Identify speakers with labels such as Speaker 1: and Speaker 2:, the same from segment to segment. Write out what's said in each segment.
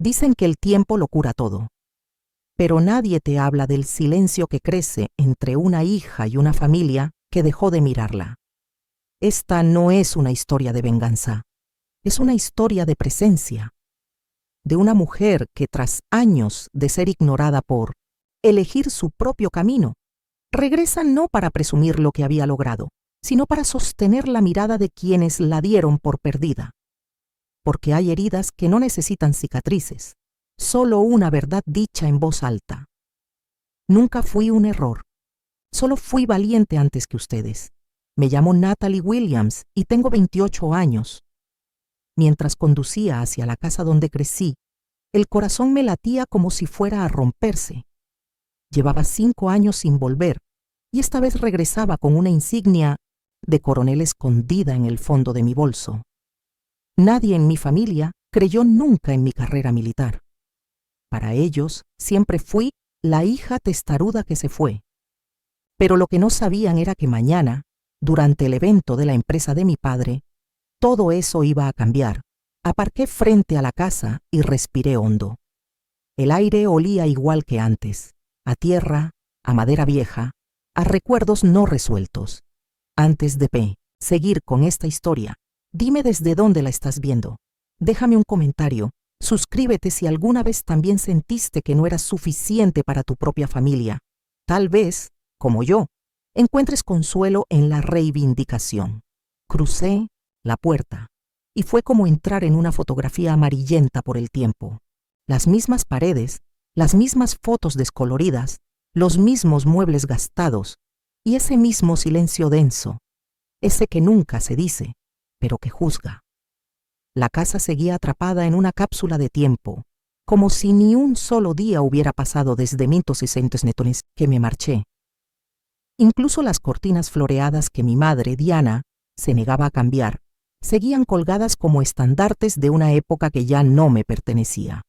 Speaker 1: Dicen que el tiempo lo cura todo, pero nadie te habla del silencio que crece entre una hija y una familia que dejó de mirarla. Esta no es una historia de venganza, es una historia de presencia, de una mujer que tras años de ser ignorada por elegir su propio camino, regresa no para presumir lo que había logrado, sino para sostener la mirada de quienes la dieron por perdida. Porque hay heridas que no necesitan cicatrices, solo una verdad dicha en voz alta. Nunca fui un error, solo fui valiente antes que ustedes. Me llamo Natalie Williams y tengo 28 años. Mientras conducía hacia la casa donde crecí, el corazón me latía como si fuera a romperse. Llevaba 5 años sin volver, y esta vez regresaba con una insignia de coronel escondida en el fondo de mi bolso. Nadie en mi familia creyó nunca en mi carrera militar. Para ellos siempre fui la hija testaruda que se fue. Pero lo que no sabían era que mañana, durante el evento de la empresa de mi padre, todo eso iba a cambiar. Aparqué frente a la casa y respiré hondo. El aire olía igual que antes, a tierra, a madera vieja, a recuerdos no resueltos. Antes de seguir con esta historia, dime desde dónde la estás viendo. Déjame un comentario. Suscríbete si alguna vez también sentiste que no eras suficiente para tu propia familia. Tal vez, como yo, encuentres consuelo en la reivindicación. Crucé la puerta y fue como entrar en una fotografía amarillenta por el tiempo. Las mismas paredes, las mismas fotos descoloridas, los mismos muebles gastados y ese mismo silencio denso, ese que nunca se dice, pero que juzga. La casa seguía atrapada en una cápsula de tiempo, como si ni un solo día hubiera pasado desde 1969 que me marché. Incluso las cortinas floreadas que mi madre, Diana, se negaba a cambiar, seguían colgadas como estandartes de una época que ya no me pertenecía.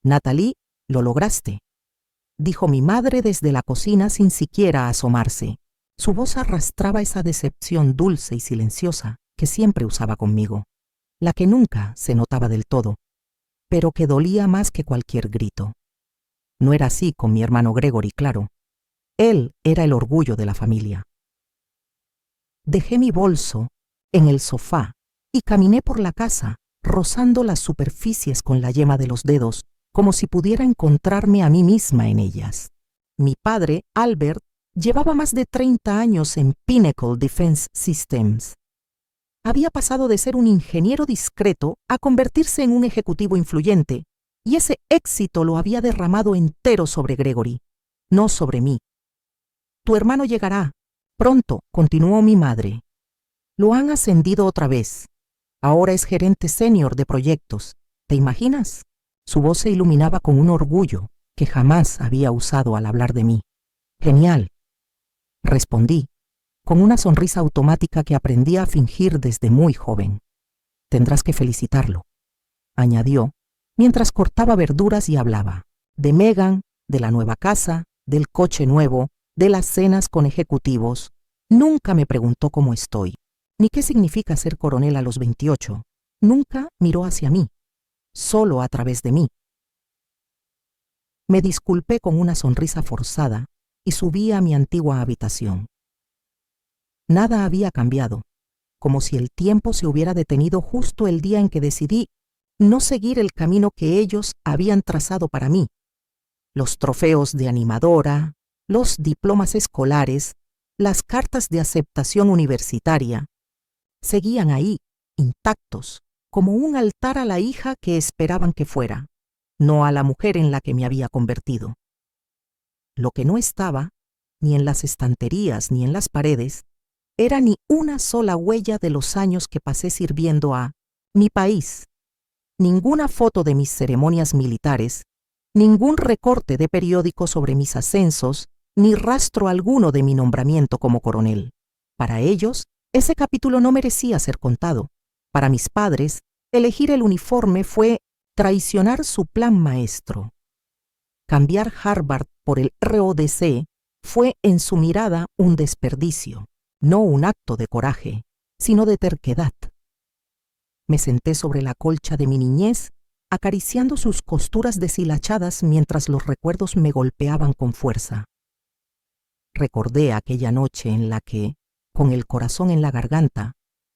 Speaker 1: Natalie, lo lograste, dijo mi madre desde la cocina sin siquiera asomarse. Su voz arrastraba esa decepción dulce y silenciosa que siempre usaba conmigo, la que nunca se notaba del todo, pero que dolía más que cualquier grito. No era así con mi hermano Gregory, claro. Él era el orgullo de la familia. Dejé mi bolso en el sofá y caminé por la casa, rozando las superficies con la yema de los dedos, como si pudiera encontrarme a mí misma en ellas. Mi padre, Albert, llevaba más de 30 años en Pinnacle Defense Systems. Había pasado de ser un ingeniero discreto a convertirse en un ejecutivo influyente, y ese éxito lo había derramado entero sobre Gregory, no sobre mí. Tu hermano llegará. Pronto, continuó mi madre. Lo han ascendido otra vez. Ahora es gerente senior de proyectos. ¿Te imaginas? Su voz se iluminaba con un orgullo que jamás había usado al hablar de mí. Genial, respondí, con una sonrisa automática que aprendí a fingir desde muy joven. Tendrás que felicitarlo, añadió, mientras cortaba verduras y hablaba. De Megan, de la nueva casa, del coche nuevo, de las cenas con ejecutivos. Nunca me preguntó cómo estoy, ni qué significa ser coronel a los 28. Nunca miró hacia mí, solo a través de mí. Me disculpé con una sonrisa forzada y subí a mi antigua habitación. Nada había cambiado, como si el tiempo se hubiera detenido justo el día en que decidí no seguir el camino que ellos habían trazado para mí. Los trofeos de animadora, los diplomas escolares, las cartas de aceptación universitaria, seguían ahí, intactos, como un altar a la hija que esperaban que fuera, no a la mujer en la que me había convertido. Lo que no estaba, ni en las estanterías ni en las paredes, era ni una sola huella de los años que pasé sirviendo a mi país, ninguna foto de mis ceremonias militares, ningún recorte de periódico sobre mis ascensos, ni rastro alguno de mi nombramiento como coronel. Para ellos, ese capítulo no merecía ser contado. Para mis padres, elegir el uniforme fue traicionar su plan maestro. Cambiar Harvard por el ROTC fue en su mirada un desperdicio, no un acto de coraje, sino de terquedad. Me senté sobre la colcha de mi niñez acariciando sus costuras deshilachadas mientras los recuerdos me golpeaban con fuerza. Recordé aquella noche en la que, con el corazón en la garganta,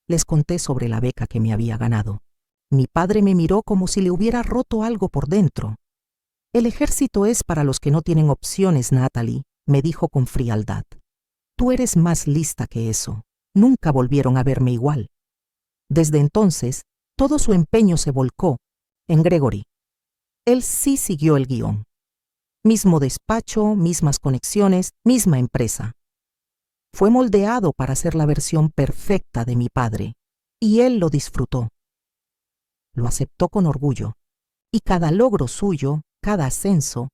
Speaker 1: les conté sobre la beca que me había ganado. Mi padre me miró como si le hubiera roto algo por dentro. El ejército es para los que no tienen opciones, Natalie, me dijo con frialdad. Tú eres más lista que eso. Nunca volvieron a verme igual. Desde entonces, todo su empeño se volcó en Gregory. Él sí siguió el guión. Mismo despacho, mismas conexiones, misma empresa. Fue moldeado para ser la versión perfecta de mi padre, y él lo disfrutó. Lo aceptó con orgullo, y cada logro suyo, cada ascenso,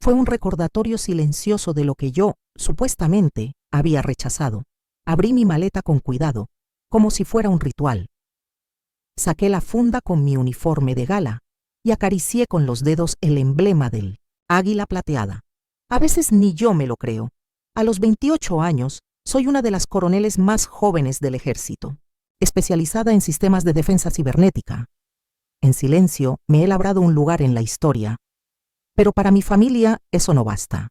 Speaker 1: fue un recordatorio silencioso de lo que yo, supuestamente, había rechazado. Abrí mi maleta con cuidado, como si fuera un ritual. Saqué la funda con mi uniforme de gala y acaricié con los dedos el emblema del águila plateada. A veces ni yo me lo creo. A los 28 años, soy una de las coroneles más jóvenes del ejército, especializada en sistemas de defensa cibernética. En silencio, me he labrado un lugar en la historia, pero para mi familia eso no basta.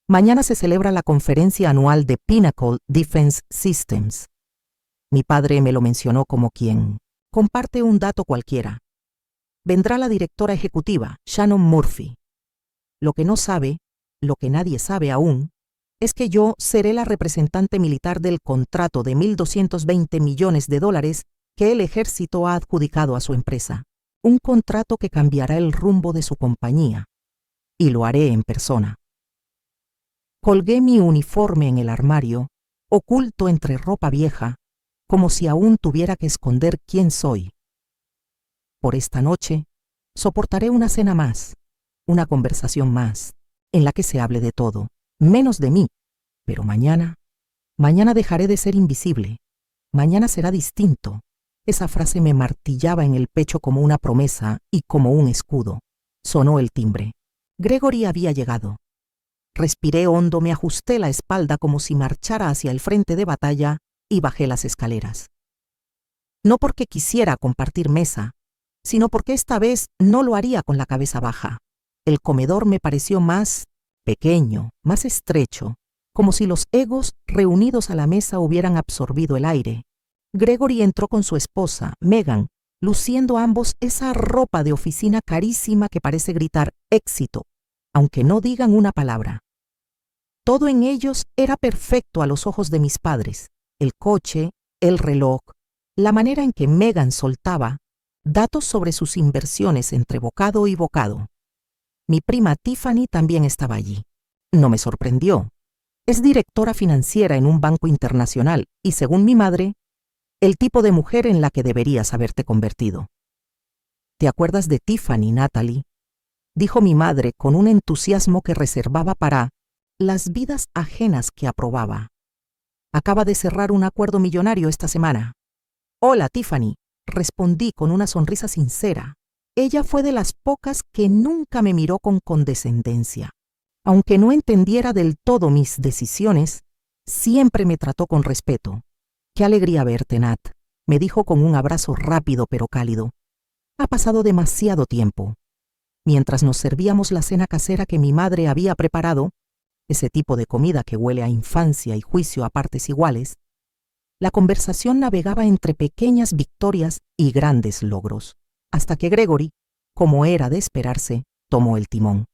Speaker 1: Mañana se celebra la conferencia anual de Pinnacle Defense Systems. Mi padre me lo mencionó como quien comparte un dato cualquiera. Vendrá la directora ejecutiva, Shannon Murphy. Lo que no sabe, lo que nadie sabe aún, es que yo seré la representante militar del contrato de $1.220 millones que el ejército ha adjudicado a su empresa. Un contrato que cambiará el rumbo de su compañía. Y lo haré en persona. Colgué mi uniforme en el armario, oculto entre ropa vieja, como si aún tuviera que esconder quién soy. Por esta noche, soportaré una cena más, una conversación más, en la que se hable de todo, menos de mí. Pero mañana dejaré de ser invisible. Mañana será distinto. Esa frase me martillaba en el pecho como una promesa y como un escudo. Sonó el timbre. Gregory había llegado. Respiré hondo, me ajusté la espalda como si marchara hacia el frente de batalla y bajé las escaleras. No porque quisiera compartir mesa, sino porque esta vez no lo haría con la cabeza baja. El comedor me pareció más pequeño, más estrecho, como si los egos reunidos a la mesa hubieran absorbido el aire. Gregory entró con su esposa, Megan, luciendo ambos esa ropa de oficina carísima que parece gritar éxito, aunque no digan una palabra. Todo en ellos era perfecto a los ojos de mis padres. El coche, el reloj, la manera en que Megan soltaba datos sobre sus inversiones entre bocado y bocado. Mi prima Tiffany también estaba allí. No me sorprendió. Es directora financiera en un banco internacional y, según mi madre, el tipo de mujer en la que deberías haberte convertido. ¿Te acuerdas de Tiffany, Natalie?, dijo mi madre con un entusiasmo que reservaba para las vidas ajenas que aprobaba. Acaba de cerrar un acuerdo millonario esta semana. Hola, Tiffany, respondí con una sonrisa sincera. Ella fue de las pocas que nunca me miró con condescendencia. Aunque no entendiera del todo mis decisiones, siempre me trató con respeto. Qué alegría verte, Nat, me dijo con un abrazo rápido pero cálido. Ha pasado demasiado tiempo. Mientras nos servíamos la cena casera que mi madre había preparado, ese tipo de comida que huele a infancia y juicio a partes iguales, la conversación navegaba entre pequeñas victorias y grandes logros, hasta que Gregory, como era de esperarse, tomó el timón.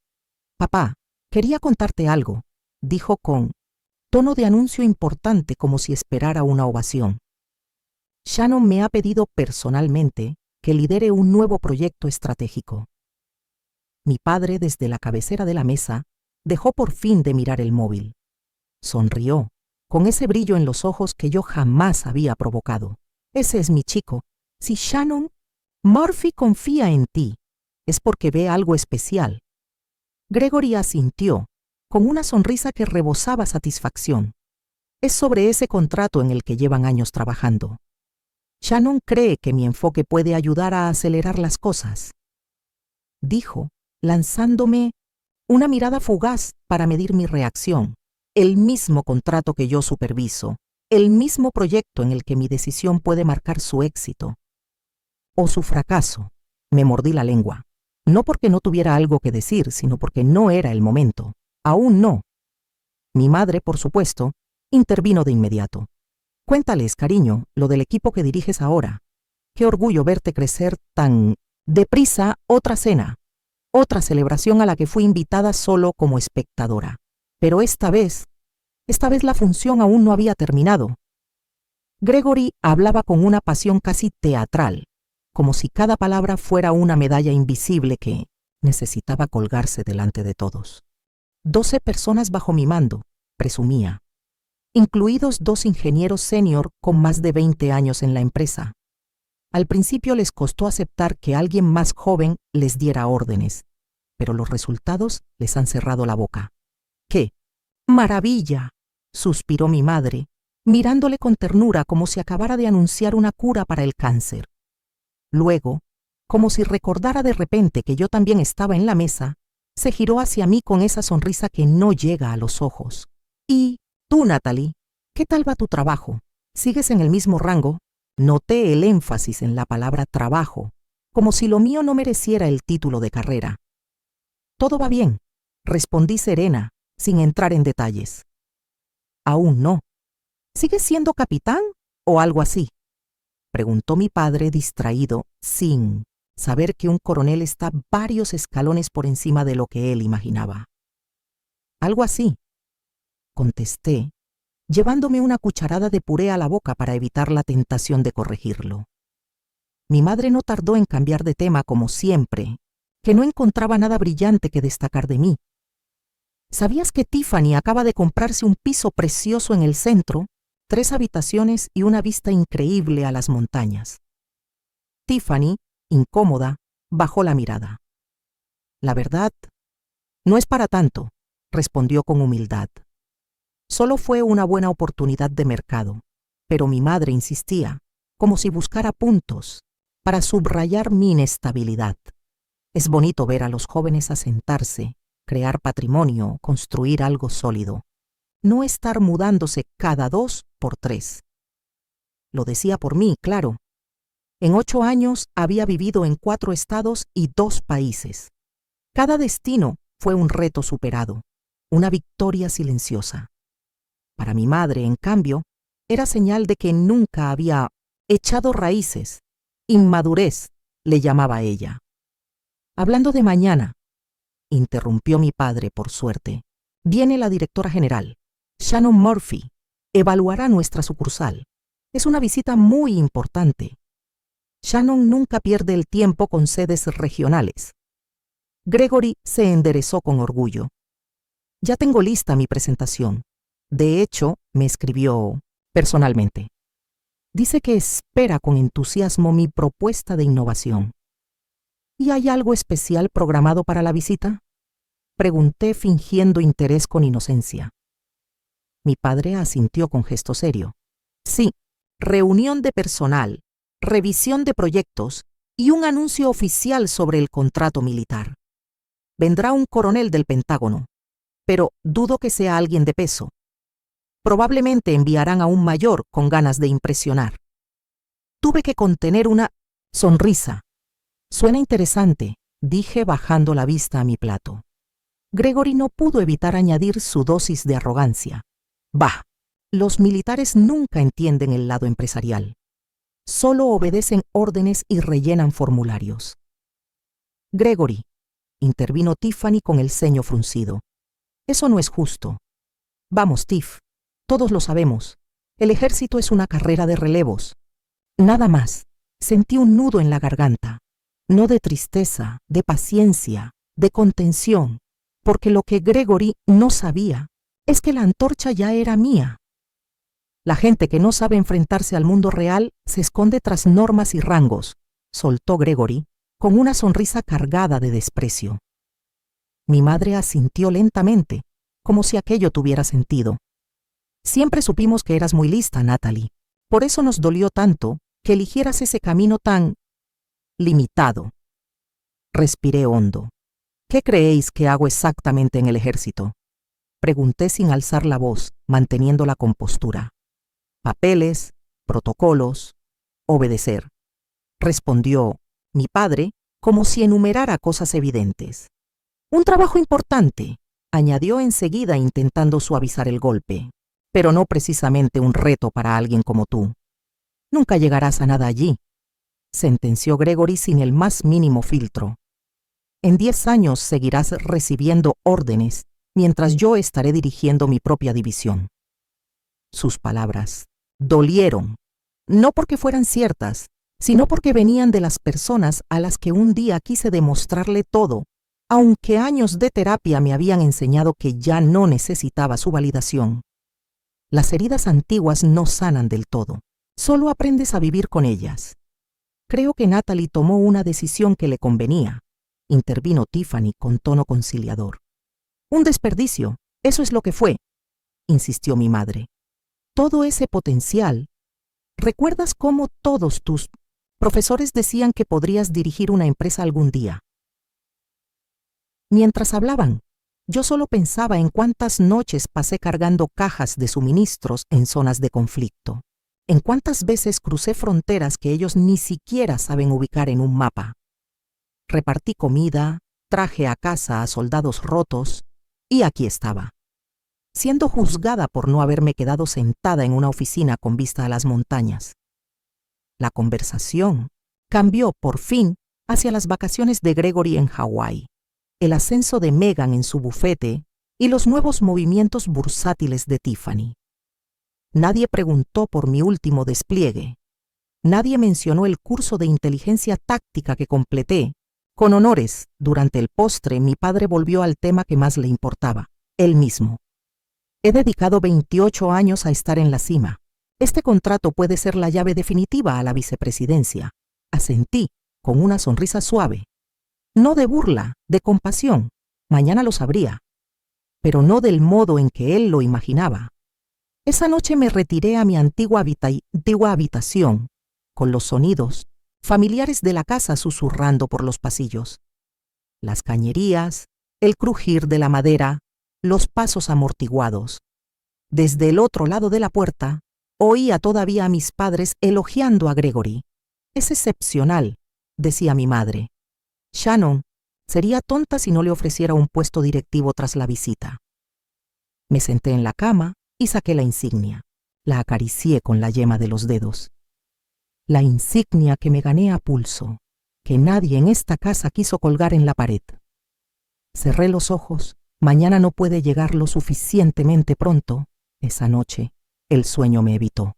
Speaker 1: Papá, quería contarte algo, dijo con tono de anuncio importante como si esperara una ovación. Shannon me ha pedido personalmente que lidere un nuevo proyecto estratégico. Mi padre, desde la cabecera de la mesa, dejó por fin de mirar el móvil. Sonrió, con ese brillo en los ojos que yo jamás había provocado. Ese es mi chico. Si Shannon, Murphy confía en ti, es porque ve algo especial. Gregory asintió, con una sonrisa que rebosaba satisfacción. Es sobre ese contrato en el que llevan años trabajando. Shannon cree que mi enfoque puede ayudar a acelerar las cosas, dijo, lanzándome una mirada fugaz para medir mi reacción. El mismo contrato que yo superviso, el mismo proyecto en el que mi decisión puede marcar su éxito o su fracaso. Me mordí la lengua. No porque no tuviera algo que decir, sino porque no era el momento. Aún no. Mi madre, por supuesto, intervino de inmediato. Cuéntales, cariño, lo del equipo que diriges ahora. Qué orgullo verte crecer tan deprisa. Otra cena, otra celebración a la que fui invitada solo como espectadora. Pero esta vez la función aún no había terminado. Gregory hablaba con una pasión casi teatral, como si cada palabra fuera una medalla invisible que necesitaba colgarse delante de todos. 12 personas bajo mi mando, presumía, incluidos 2 ingenieros senior con más de 20 años en la empresa. Al principio les costó aceptar que alguien más joven les diera órdenes, pero los resultados les han cerrado la boca. ¡Qué maravilla!, suspiró mi madre, mirándole con ternura como si acabara de anunciar una cura para el cáncer. Luego, como si recordara de repente que yo también estaba en la mesa, se giró hacia mí con esa sonrisa que no llega a los ojos. «¿Y tú, Natalie? ¿Qué tal va tu trabajo? ¿Sigues en el mismo rango?» Noté el énfasis en la palabra trabajo, como si lo mío no mereciera el título de carrera. «Todo va bien», respondí serena, sin entrar en detalles. «Aún no. ¿Sigues siendo capitán o algo así?», preguntó mi padre distraído, sin saber que un coronel está varios escalones por encima de lo que él imaginaba. «Algo así», contesté, llevándome una cucharada de puré a la boca para evitar la tentación de corregirlo. Mi madre no tardó en cambiar de tema como siempre, que no encontraba nada brillante que destacar de mí. ¿Sabías que Tiffany acaba de comprarse un piso precioso en el centro, 3 habitaciones y una vista increíble a las montañas? Tiffany, incómoda, bajó la mirada. «La verdad, no es para tanto», respondió con humildad. Solo fue una buena oportunidad de mercado, pero mi madre insistía, como si buscara puntos, para subrayar mi inestabilidad. Es bonito ver a los jóvenes asentarse, crear patrimonio, construir algo sólido. No estar mudándose cada 2 por 3. Lo decía por mí, claro. En 8 años había vivido en 4 estados y 2 países. Cada destino fue un reto superado, una victoria silenciosa. Para mi madre, en cambio, era señal de que nunca había echado raíces. Inmadurez, le llamaba ella. «Hablando de mañana», interrumpió mi padre por suerte, «viene la directora general, Shannon Murphy. Evaluará nuestra sucursal. Es una visita muy importante. Shannon nunca pierde el tiempo con sedes regionales». Gregory se enderezó con orgullo. «Ya tengo lista mi presentación. De hecho, me escribió personalmente. Dice que espera con entusiasmo mi propuesta de innovación». «¿Y hay algo especial programado para la visita?», pregunté fingiendo interés con inocencia. Mi padre asintió con gesto serio. «Sí, reunión de personal, revisión de proyectos y un anuncio oficial sobre el contrato militar. Vendrá un coronel del Pentágono, pero dudo que sea alguien de peso. Probablemente enviarán a un mayor con ganas de impresionar». Tuve que contener una sonrisa. «Suena interesante», dije bajando la vista a mi plato. Gregory no pudo evitar añadir su dosis de arrogancia. «Bah, los militares nunca entienden el lado empresarial. Solo obedecen órdenes y rellenan formularios». «Gregory», intervino Tiffany con el ceño fruncido, «eso no es justo. Vamos, Tiff, todos lo sabemos. El ejército es una carrera de relevos». Nada más. Sentí un nudo en la garganta. No de tristeza, de paciencia, de contención, porque lo que Gregory no sabía es que la antorcha ya era mía. La gente que no sabe enfrentarse al mundo real se esconde tras normas y rangos, soltó Gregory, con una sonrisa cargada de desprecio. Mi madre asintió lentamente, como si aquello tuviera sentido. «Siempre supimos que eras muy lista, Natalie. Por eso nos dolió tanto que eligieras ese camino tan limitado». Respiré hondo. «¿Qué creéis que hago exactamente en el ejército?», pregunté sin alzar la voz, manteniendo la compostura. «Papeles, protocolos, obedecer», respondió mi padre como si enumerara cosas evidentes. Un trabajo importante, añadió enseguida intentando suavizar el golpe, pero no precisamente un reto para alguien como tú. Nunca llegarás a nada allí, sentenció Gregory sin el más mínimo filtro. En 10 años seguirás recibiendo órdenes, mientras yo estaré dirigiendo mi propia división. Sus palabras dolieron, no porque fueran ciertas, sino porque venían de las personas a las que un día quise demostrarle todo, aunque años de terapia me habían enseñado que ya no necesitaba su validación. Las heridas antiguas no sanan del todo, solo aprendes a vivir con ellas. Creo que Natalie tomó una decisión que le convenía, intervino Tiffany con tono conciliador. Un desperdicio, eso es lo que fue, insistió mi madre. Todo ese potencial. ¿Recuerdas cómo todos tus profesores decían que podrías dirigir una empresa algún día? Mientras hablaban, yo solo pensaba en cuántas noches pasé cargando cajas de suministros en zonas de conflicto, en cuántas veces crucé fronteras que ellos ni siquiera saben ubicar en un mapa. Repartí comida, traje a casa a soldados rotos, y aquí estaba, siendo juzgada por no haberme quedado sentada en una oficina con vista a las montañas. La conversación cambió por fin hacia las vacaciones de Gregory en Hawái, el ascenso de Megan en su bufete y los nuevos movimientos bursátiles de Tiffany. Nadie preguntó por mi último despliegue. Nadie mencionó el curso de inteligencia táctica que completé. Con honores, durante el postre, mi padre volvió al tema que más le importaba, él mismo. He dedicado 28 años a estar en la cima. Este contrato puede ser la llave definitiva a la vicepresidencia. Asentí, con una sonrisa suave. No de burla, de compasión. Mañana lo sabría. Pero no del modo en que él lo imaginaba. Esa noche me retiré a mi antigua habitación, con los sonidos familiares de la casa susurrando por los pasillos. Las cañerías, el crujir de la madera, los pasos amortiguados. Desde el otro lado de la puerta, oía todavía a mis padres elogiando a Gregory. Es excepcional, decía mi madre. Shannon sería tonta si no le ofreciera un puesto directivo tras la visita. Me senté en la cama y saqué la insignia. La acaricié con la yema de los dedos. La insignia que me gané a pulso, que nadie en esta casa quiso colgar en la pared. Cerré los ojos. Mañana no puede llegar lo suficientemente pronto. Esa noche, el sueño me evitó.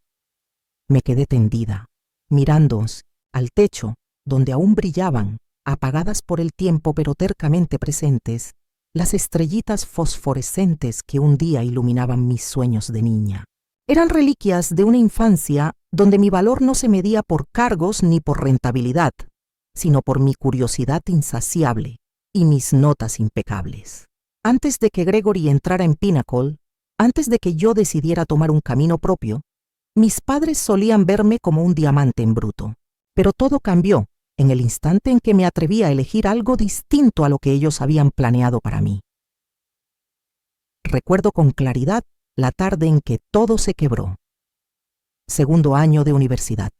Speaker 1: Me quedé tendida, mirando al techo, donde aún brillaban, apagadas por el tiempo pero tercamente presentes, las estrellitas fosforescentes que un día iluminaban mis sueños de niña. Eran reliquias de una infancia donde mi valor no se medía por cargos ni por rentabilidad, sino por mi curiosidad insaciable y mis notas impecables. Antes de que Gregory entrara en Pinnacle, antes de que yo decidiera tomar un camino propio, mis padres solían verme como un diamante en bruto. Pero todo cambió en el instante en que me atreví a elegir algo distinto a lo que ellos habían planeado para mí. Recuerdo con claridad la tarde en que todo se quebró. Segundo año de universidad.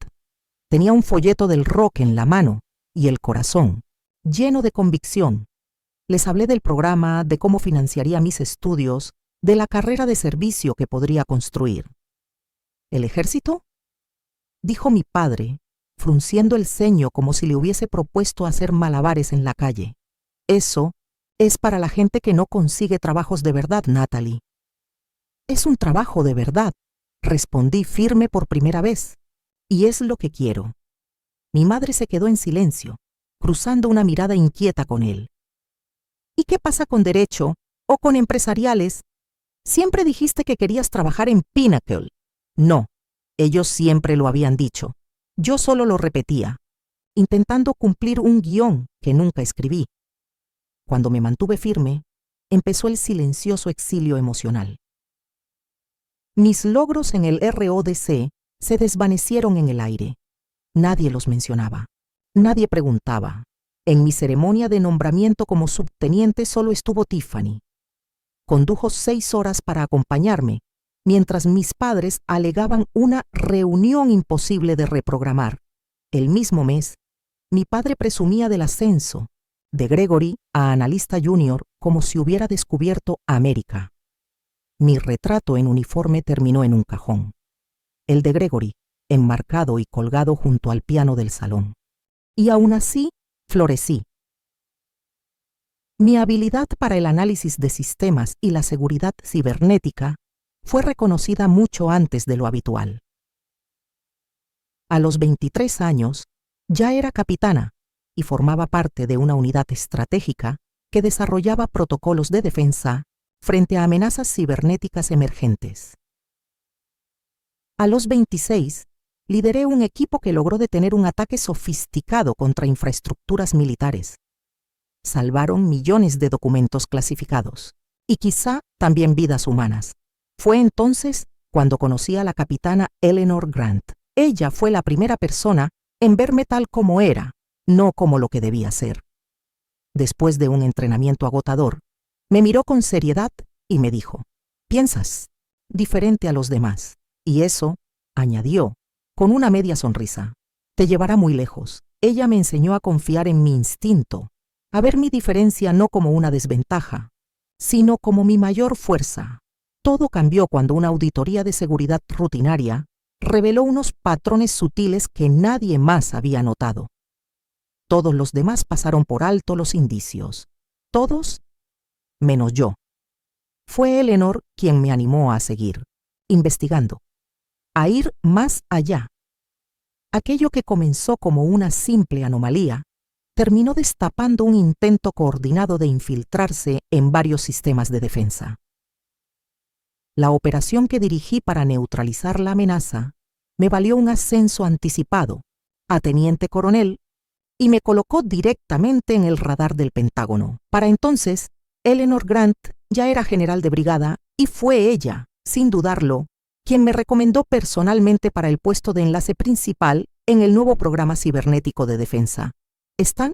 Speaker 1: Tenía un folleto del rock en la mano y el corazón, lleno de convicción. Les hablé del programa, de cómo financiaría mis estudios, de la carrera de servicio que podría construir. ¿El ejército?, dijo mi padre, frunciendo el ceño como si le hubiese propuesto hacer malabares en la calle. Eso es para la gente que no consigue trabajos de verdad, Natalie. Es un trabajo de verdad, respondí firme por primera vez, y es lo que quiero. Mi madre se quedó en silencio, cruzando una mirada inquieta con él. ¿Y qué pasa con derecho o con empresariales? Siempre dijiste que querías trabajar en Pinnacle. No, ellos siempre lo habían dicho. Yo solo lo repetía, intentando cumplir un guión que nunca escribí. Cuando me mantuve firme, empezó el silencioso exilio emocional. Mis logros en el RODC se desvanecieron en el aire. Nadie los mencionaba. Nadie preguntaba. En mi ceremonia de nombramiento como subteniente solo estuvo Tiffany. Condujo 6 horas para acompañarme, mientras mis padres alegaban una reunión imposible de reprogramar. El mismo mes, Mi padre presumía del ascenso de Gregory a analista junior como si hubiera descubierto América. Mi retrato en uniforme terminó en un cajón. El de Gregory, enmarcado y colgado junto al piano del salón. Y aún así, florecí. Mi habilidad para el análisis de sistemas y la seguridad cibernética fue reconocida mucho antes de lo habitual. A los 23 años, ya era capitana y formaba parte de una unidad estratégica que desarrollaba protocolos de defensa frente a amenazas cibernéticas emergentes. A los 26, lideré un equipo que logró detener un ataque sofisticado contra infraestructuras militares. Salvaron millones de documentos clasificados y quizá también vidas humanas. Fue entonces cuando conocí a la capitana Eleanor Grant. Ella fue la primera persona en verme tal como era, no como lo que debía ser. Después de un entrenamiento agotador, me miró con seriedad y me dijo: «Piensas diferente a los demás, y eso», añadió, con una media sonrisa, «te llevará muy lejos». Ella me enseñó a confiar en mi instinto, a ver mi diferencia no como una desventaja, sino como mi mayor fuerza. Todo cambió cuando una auditoría de seguridad rutinaria reveló unos patrones sutiles que nadie más había notado. Todos los demás pasaron por alto los indicios. Todos, menos yo. Fue Eleanor quien me animó a seguir, investigando, a ir más allá. Aquello que comenzó como una simple anomalía terminó destapando un intento coordinado de infiltrarse en varios sistemas de defensa. La operación que dirigí para neutralizar la amenaza me valió un ascenso anticipado a teniente coronel y me colocó directamente en el radar del Pentágono. Para entonces, Eleanor Grant ya era general de brigada y fue ella, sin dudarlo, quien me recomendó personalmente para el puesto de enlace principal en el nuevo programa cibernético de defensa. «Están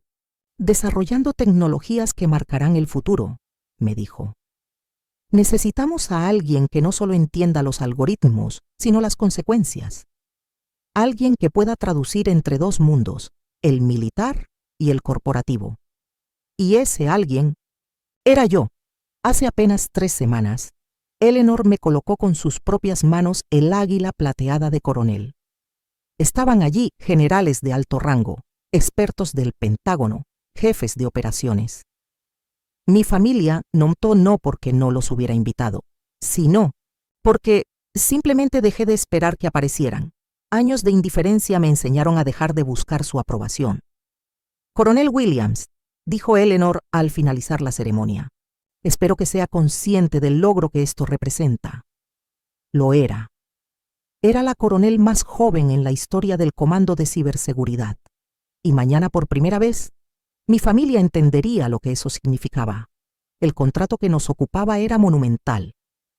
Speaker 1: desarrollando tecnologías que marcarán el futuro», me dijo. «Necesitamos a alguien que no solo entienda los algoritmos, sino las consecuencias. Alguien que pueda traducir entre dos mundos, el militar y el corporativo». Y ese alguien era yo. Hace apenas 3 semanas, Eleanor me colocó con sus propias manos el águila plateada de coronel. Estaban allí generales de alto rango, expertos del Pentágono, jefes de operaciones. Mi familia notó no porque no los hubiera invitado, sino porque simplemente dejé de esperar que aparecieran. Años de indiferencia me enseñaron a dejar de buscar su aprobación. «Coronel Williams», dijo Eleanor al finalizar la ceremonia, «espero que sea consciente del logro que esto representa». Lo era. Era la coronel más joven en la historia del Comando de Ciberseguridad. Y mañana por primera vez, mi familia entendería lo que eso significaba. El contrato que nos ocupaba era monumental.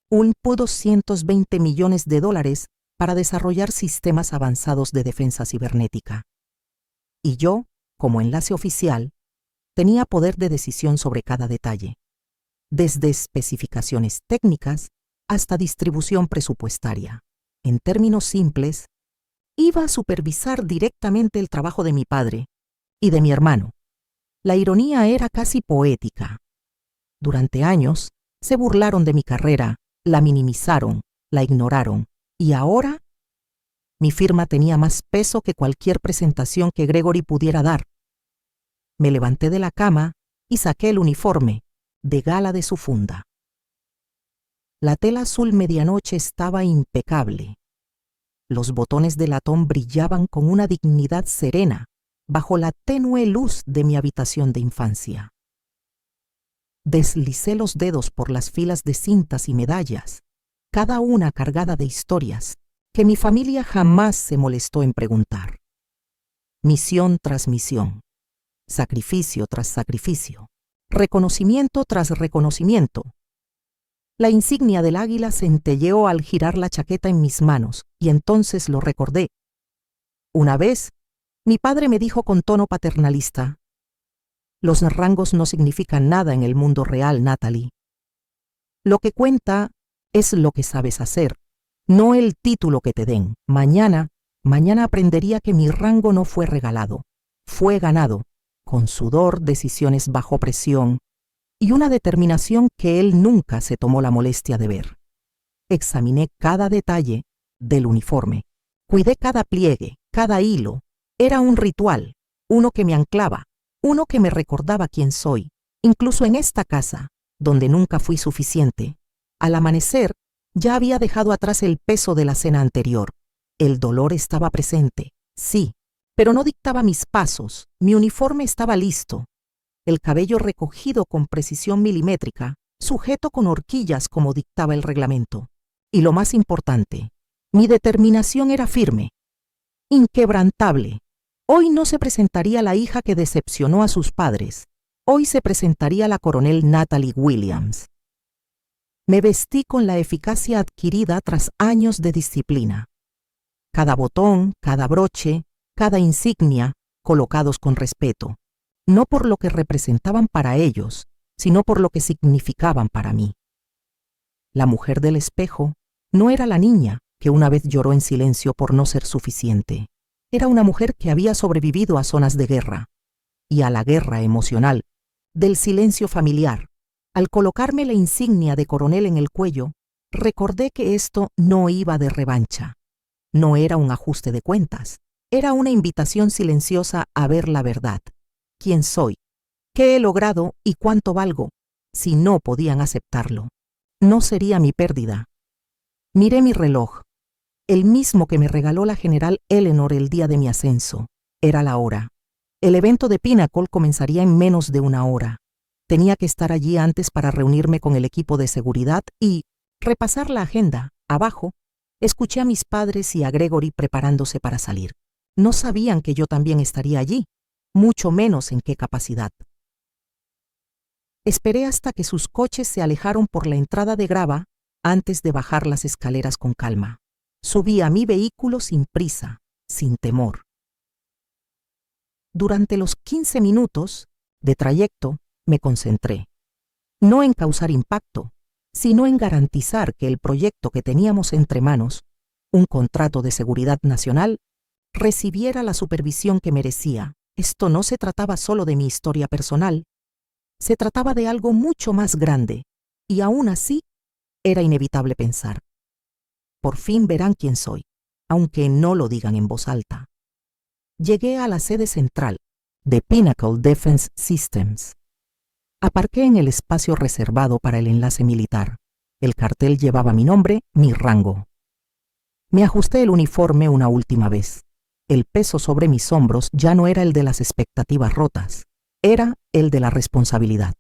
Speaker 1: $220 millones para desarrollar sistemas avanzados de defensa cibernética. Y yo, como enlace oficial, tenía poder de decisión sobre cada detalle, desde especificaciones técnicas hasta distribución presupuestaria. En términos simples, iba a supervisar directamente el trabajo de mi padre y de mi hermano. La ironía era casi poética. Durante años se burlaron de mi carrera, la minimizaron, la ignoraron, y ahora mi firma tenía más peso que cualquier presentación que Gregory pudiera dar. Me levanté de la cama y saqué el uniforme de gala de su funda. La tela azul medianoche estaba impecable. Los botones de latón brillaban con una dignidad serena bajo la tenue luz de mi habitación de infancia. Deslicé los dedos por las filas de cintas y medallas, cada una cargada de historias que mi familia jamás se molestó en preguntar. Misión tras misión, sacrificio tras sacrificio, reconocimiento tras reconocimiento. La insignia del águila centelleó al girar la chaqueta en mis manos, y entonces lo recordé. Una vez, mi padre me dijo con tono paternalista: «Los rangos no significan nada en el mundo real, Natalie. Lo que cuenta es lo que sabes hacer, no el título que te den. Mañana aprendería que mi rango no fue regalado, fue ganado, con sudor, decisiones bajo presión y una determinación que él nunca se tomó la molestia de ver. Examiné cada detalle del uniforme, cuidé cada pliegue, cada hilo. Era un ritual, uno que me anclaba, uno que me recordaba quién soy, incluso en esta casa, donde nunca fui suficiente. Al amanecer, ya había dejado atrás el peso de la cena anterior. El dolor estaba presente, sí, pero no dictaba mis pasos. Mi uniforme estaba listo, el cabello recogido con precisión milimétrica, sujeto con horquillas como dictaba el reglamento. Y lo más importante, mi determinación era firme, inquebrantable. Hoy no se presentaría la hija que decepcionó a sus padres. Hoy se presentaría la coronel Natalie Williams. Me vestí con la eficacia adquirida tras años de disciplina. Cada botón, cada broche, cada insignia, colocados con respeto, no por lo que representaban para ellos, sino por lo que significaban para mí. La mujer del espejo no era la niña que una vez lloró en silencio por no ser suficiente. Era una mujer que había sobrevivido a zonas de guerra y a la guerra emocional, del silencio familiar. Al colocarme la insignia de coronel en el cuello, recordé que esto no iba de revancha. No era un ajuste de cuentas. Era una invitación silenciosa a ver la verdad. ¿Quién soy? ¿Qué he logrado y cuánto valgo? Si no podían aceptarlo, no sería mi pérdida. Miré mi reloj, el mismo que me regaló la general Eleanor el día de mi ascenso. Era la hora. El evento de Pinnacle comenzaría en menos de una hora. Tenía que estar allí antes para reunirme con el equipo de seguridad y repasar la agenda. Abajo, escuché a mis padres y a Gregory preparándose para salir. No sabían que yo también estaría allí, mucho menos en qué capacidad. Esperé hasta que sus coches se alejaron por la entrada de grava antes de bajar las escaleras con calma. Subí a mi vehículo sin prisa, sin temor. Durante los 15 minutos de trayecto me concentré, no en causar impacto, sino en garantizar que el proyecto que teníamos entre manos, un contrato de seguridad nacional, recibiera la supervisión que merecía. Esto no se trataba solo de mi historia personal, se trataba de algo mucho más grande, y aún así era inevitable pensar. Por fin verán quién soy, aunque no lo digan en voz alta. Llegué a la sede central de Pinnacle Defense Systems. Aparqué en el espacio reservado para el enlace militar. El cartel llevaba mi nombre, mi rango. Me ajusté el uniforme una última vez. El peso sobre mis hombros ya no era el de las expectativas rotas, era el de la responsabilidad.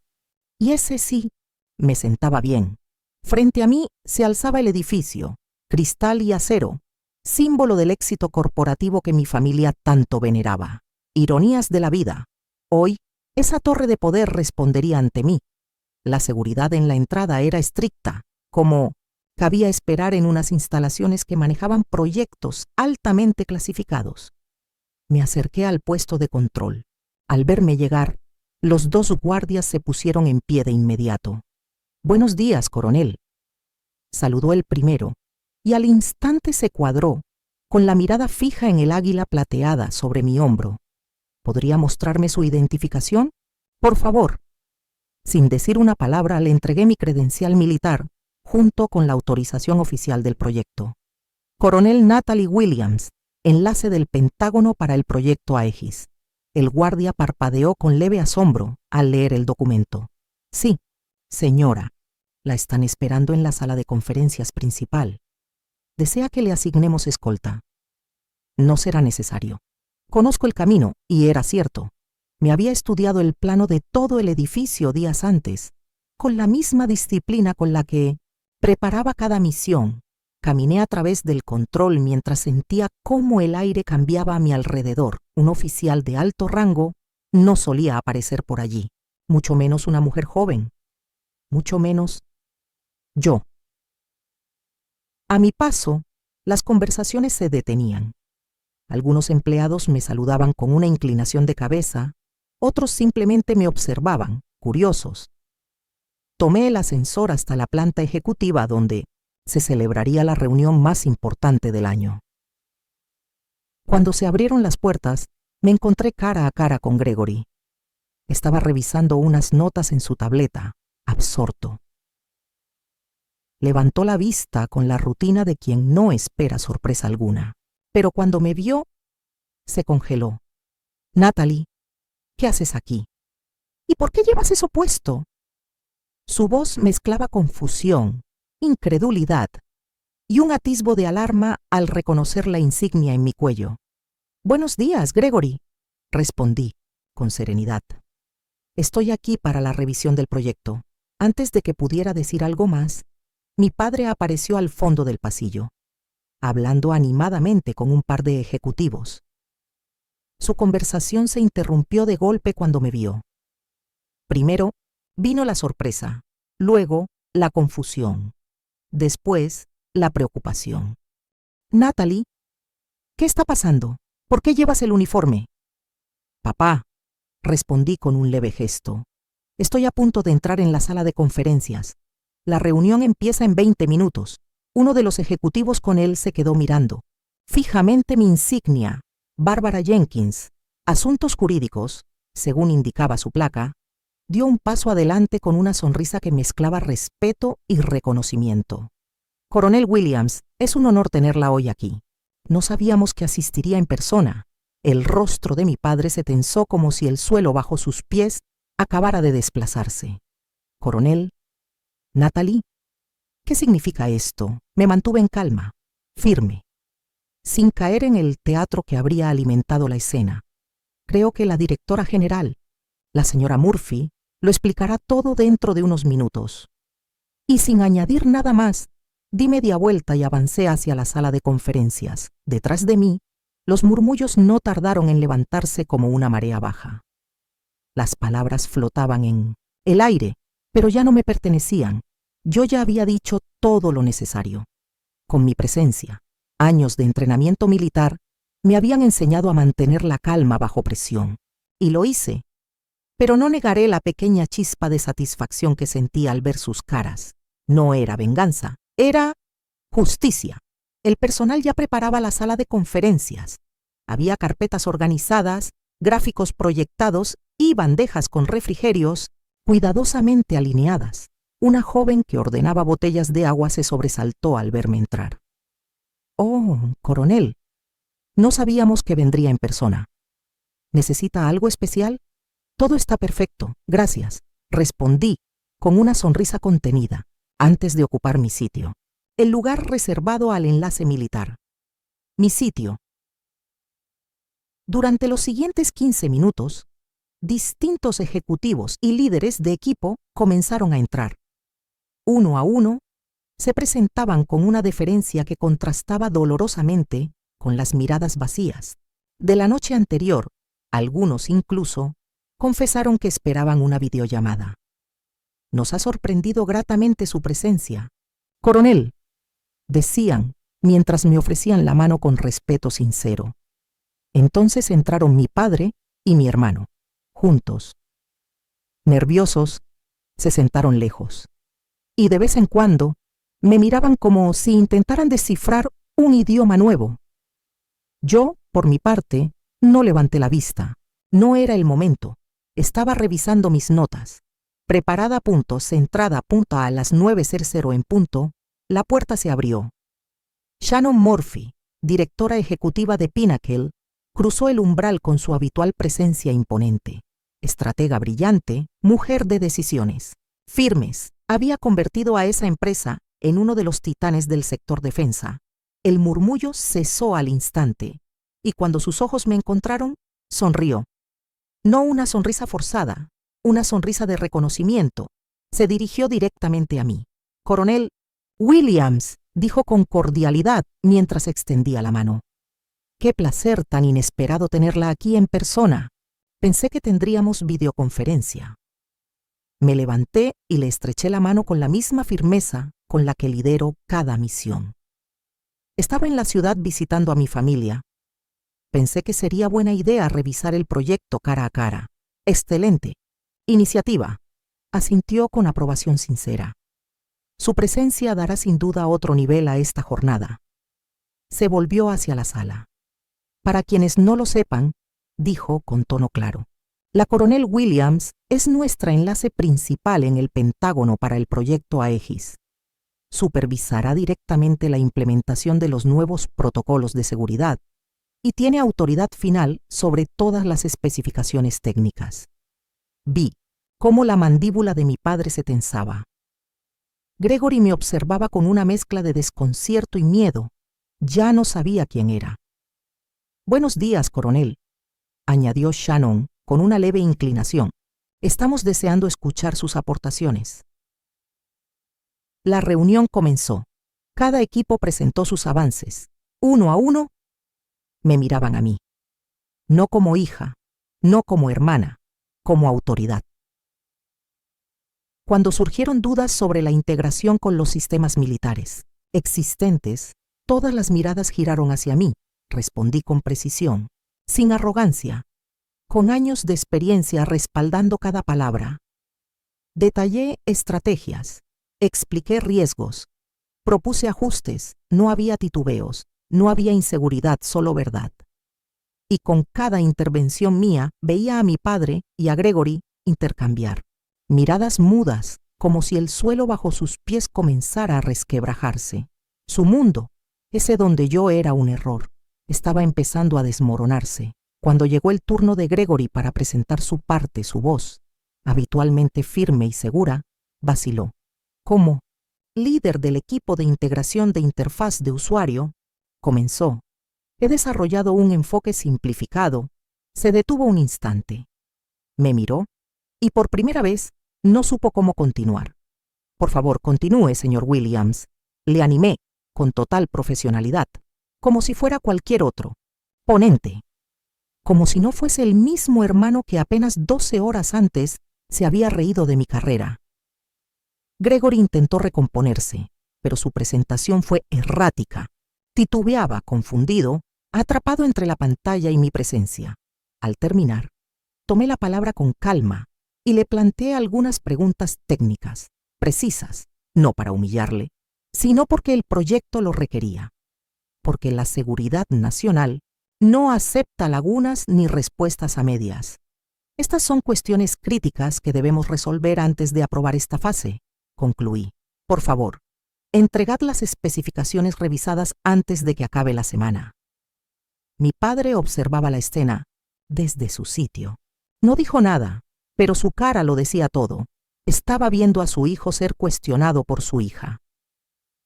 Speaker 1: Y ese sí, me sentaba bien. Frente a mí se alzaba el edificio, cristal y acero, símbolo del éxito corporativo que mi familia tanto veneraba. Ironías de la vida. Hoy, esa torre de poder respondería ante mí. La seguridad en la entrada era estricta, como cabía esperar en unas instalaciones que manejaban proyectos altamente clasificados. Me acerqué al puesto de control. Al verme llegar, los dos guardias se pusieron en pie de inmediato. «Buenos días, coronel», saludó el primero, y al instante se cuadró, con la mirada fija en el águila plateada sobre mi hombro. «¿Podría mostrarme su identificación? Por favor». Sin decir una palabra, le entregué mi credencial militar, junto con la autorización oficial del proyecto. Coronel Natalie Williams, enlace del Pentágono para el proyecto Aegis. El guardia parpadeó con leve asombro al leer el documento. Sí, señora, la están esperando en la sala de conferencias principal. ¿Desea que le asignemos escolta? No será necesario. Conozco el camino, y era cierto. Me había estudiado el plano de todo el edificio días antes, con la misma disciplina con la que preparaba cada misión. Caminé a través del control mientras sentía cómo el aire cambiaba a mi alrededor. Un oficial de alto rango no solía aparecer por allí, mucho menos una mujer joven, mucho menos yo. A mi paso, las conversaciones se detenían. Algunos empleados me saludaban con una inclinación de cabeza, otros simplemente me observaban, curiosos. Tomé el ascensor hasta la planta ejecutiva donde se celebraría la reunión más importante del año. Cuando se abrieron las puertas, Me encontré cara a cara con Gregory. Estaba revisando unas notas en su tableta, absorto. Levantó la vista con la rutina de quien no espera sorpresa alguna. Pero cuando me vio, se congeló. «Natalie, ¿qué haces aquí? ¿Y por qué llevas eso puesto?» Su voz mezclaba confusión, incredulidad y un atisbo de alarma al reconocer la insignia en mi cuello. «Buenos días, Gregory», respondí con serenidad. «Estoy aquí para la revisión del proyecto». Antes de que pudiera decir algo más, mi padre apareció al fondo del pasillo, hablando animadamente con un par de ejecutivos. Su conversación se interrumpió de golpe cuando me vio. Primero vino la sorpresa, luego la confusión, después la preocupación. «Natalie, ¿qué está pasando? ¿Por qué llevas el uniforme?» «Papá», respondí con un leve gesto, «estoy a punto de entrar en la sala de conferencias. La reunión empieza en 20 minutos. Uno de los ejecutivos con él se quedó mirando fijamente mi insignia, Bárbara Jenkins, Asuntos Jurídicos, según indicaba su placa. Dio un paso adelante con una sonrisa que mezclaba respeto y reconocimiento. «Coronel Williams, es un honor tenerla hoy aquí. No sabíamos que asistiría en persona». El rostro de mi padre se tensó como si el suelo bajo sus pies acabara de desplazarse. «Coronel, Natalie, ¿qué significa esto?». Me mantuve en calma, firme, sin caer en el teatro que habría alimentado la escena. «Creo que la directora general, la señora Murphy, lo explicará todo dentro de unos minutos». Y sin añadir nada más, di media vuelta y avancé hacia la sala de conferencias. Detrás de mí, los murmullos no tardaron en levantarse como una marea baja. Las palabras flotaban en el aire, pero ya no me pertenecían. Yo ya había dicho todo lo necesario. Con mi presencia, años de entrenamiento militar me habían enseñado a mantener la calma bajo presión. Y lo hice. Pero no negaré la pequeña chispa de satisfacción que sentí al ver sus caras. No era venganza, era justicia. El personal ya preparaba la sala de conferencias. Había carpetas organizadas, gráficos proyectados y bandejas con refrigerios cuidadosamente alineadas. Una joven que ordenaba botellas de agua se sobresaltó al verme entrar. «Oh, coronel, no sabíamos que vendría en persona. ¿Necesita algo especial?» «Todo está perfecto, gracias», respondí con una sonrisa contenida antes de ocupar mi sitio. El lugar reservado al enlace militar. Mi sitio. Durante los siguientes 15 minutos, distintos ejecutivos y líderes de equipo comenzaron a entrar. Uno a uno, se presentaban con una deferencia que contrastaba dolorosamente con las miradas vacías. De la noche anterior, algunos incluso confesaron que esperaban una videollamada. «Nos ha sorprendido gratamente su presencia. Coronel», decían mientras me ofrecían la mano con respeto sincero. Entonces entraron mi padre y mi hermano, juntos. Nerviosos, se sentaron lejos. Y de vez en cuando me miraban como si intentaran descifrar un idioma nuevo. Yo, por mi parte, no levanté la vista. No era el momento. Estaba revisando mis notas. Preparada a punto, centrada a punto a las 9:00 en punto, la puerta se abrió. Shannon Murphy, directora ejecutiva de Pinnacle, cruzó el umbral con su habitual presencia imponente. Estratega brillante, mujer de decisiones firmes, había convertido a esa empresa en uno de los titanes del sector defensa. El murmullo cesó al instante, y cuando sus ojos me encontraron, sonrió. No una sonrisa forzada, una sonrisa de reconocimiento. Se dirigió directamente a mí. «Coronel Williams», dijo con cordialidad mientras extendía la mano. «Qué placer tan inesperado tenerla aquí en persona. Pensé que tendríamos videoconferencia». Me levanté y le estreché la mano con la misma firmeza con la que lidero cada misión. Estaba en la ciudad visitando a mi familia. Pensé que sería buena idea revisar el proyecto cara a cara. «Excelente iniciativa», asintió con aprobación sincera. Su presencia dará sin duda otro nivel a esta jornada. Se volvió hacia la sala. Para quienes no lo sepan, dijo con tono claro. La coronel Williams es nuestra enlace principal en el Pentágono para el proyecto Aegis. Supervisará directamente la implementación de los nuevos protocolos de seguridad y tiene autoridad final sobre todas las especificaciones técnicas. Vi cómo la mandíbula de mi padre se tensaba. Gregory me observaba con una mezcla de desconcierto y miedo. Ya no sabía quién era. «Buenos días, coronel», añadió Shannon con una leve inclinación. «Estamos deseando escuchar sus aportaciones». La reunión comenzó. Cada equipo presentó sus avances. Uno a uno, me miraban a mí. No como hija, no como hermana, como autoridad. Cuando surgieron dudas sobre la integración con los sistemas militares existentes, todas las miradas giraron hacia mí. Respondí con precisión, sin arrogancia, con años de experiencia respaldando cada palabra. Detallé estrategias, expliqué riesgos, propuse ajustes, no había titubeos, no había inseguridad, solo verdad. Y con cada intervención mía veía a mi padre y a Gregory intercambiar. Miradas mudas, como si el suelo bajo sus pies comenzara a resquebrajarse. Su mundo, ese donde yo era un error, estaba empezando a desmoronarse. Cuando llegó el turno de Gregory para presentar su parte, su voz, habitualmente firme y segura, vaciló. Como líder del equipo de integración de interfaz de usuario, comenzó. He desarrollado un enfoque simplificado. Se detuvo un instante. Me miró y por primera vez no supo cómo continuar. Por favor, continúe, señor Williams. Le animé con total profesionalidad, como si fuera cualquier otro ponente. Como si no fuese el mismo hermano que apenas 12 horas antes se había reído de mi carrera. Gregory intentó recomponerse, pero su presentación fue errática. Titubeaba, confundido, atrapado entre la pantalla y mi presencia. Al terminar, tomé la palabra con calma y le planteé algunas preguntas técnicas, precisas, no para humillarle, sino porque el proyecto lo requería. Porque la seguridad nacional no acepta lagunas ni respuestas a medias. Estas son cuestiones críticas que debemos resolver antes de aprobar esta fase, concluí. Por favor, entregad las especificaciones revisadas antes de que acabe la semana. Mi padre observaba la escena desde su sitio. No dijo nada, pero su cara lo decía todo. Estaba viendo a su hijo ser cuestionado por su hija.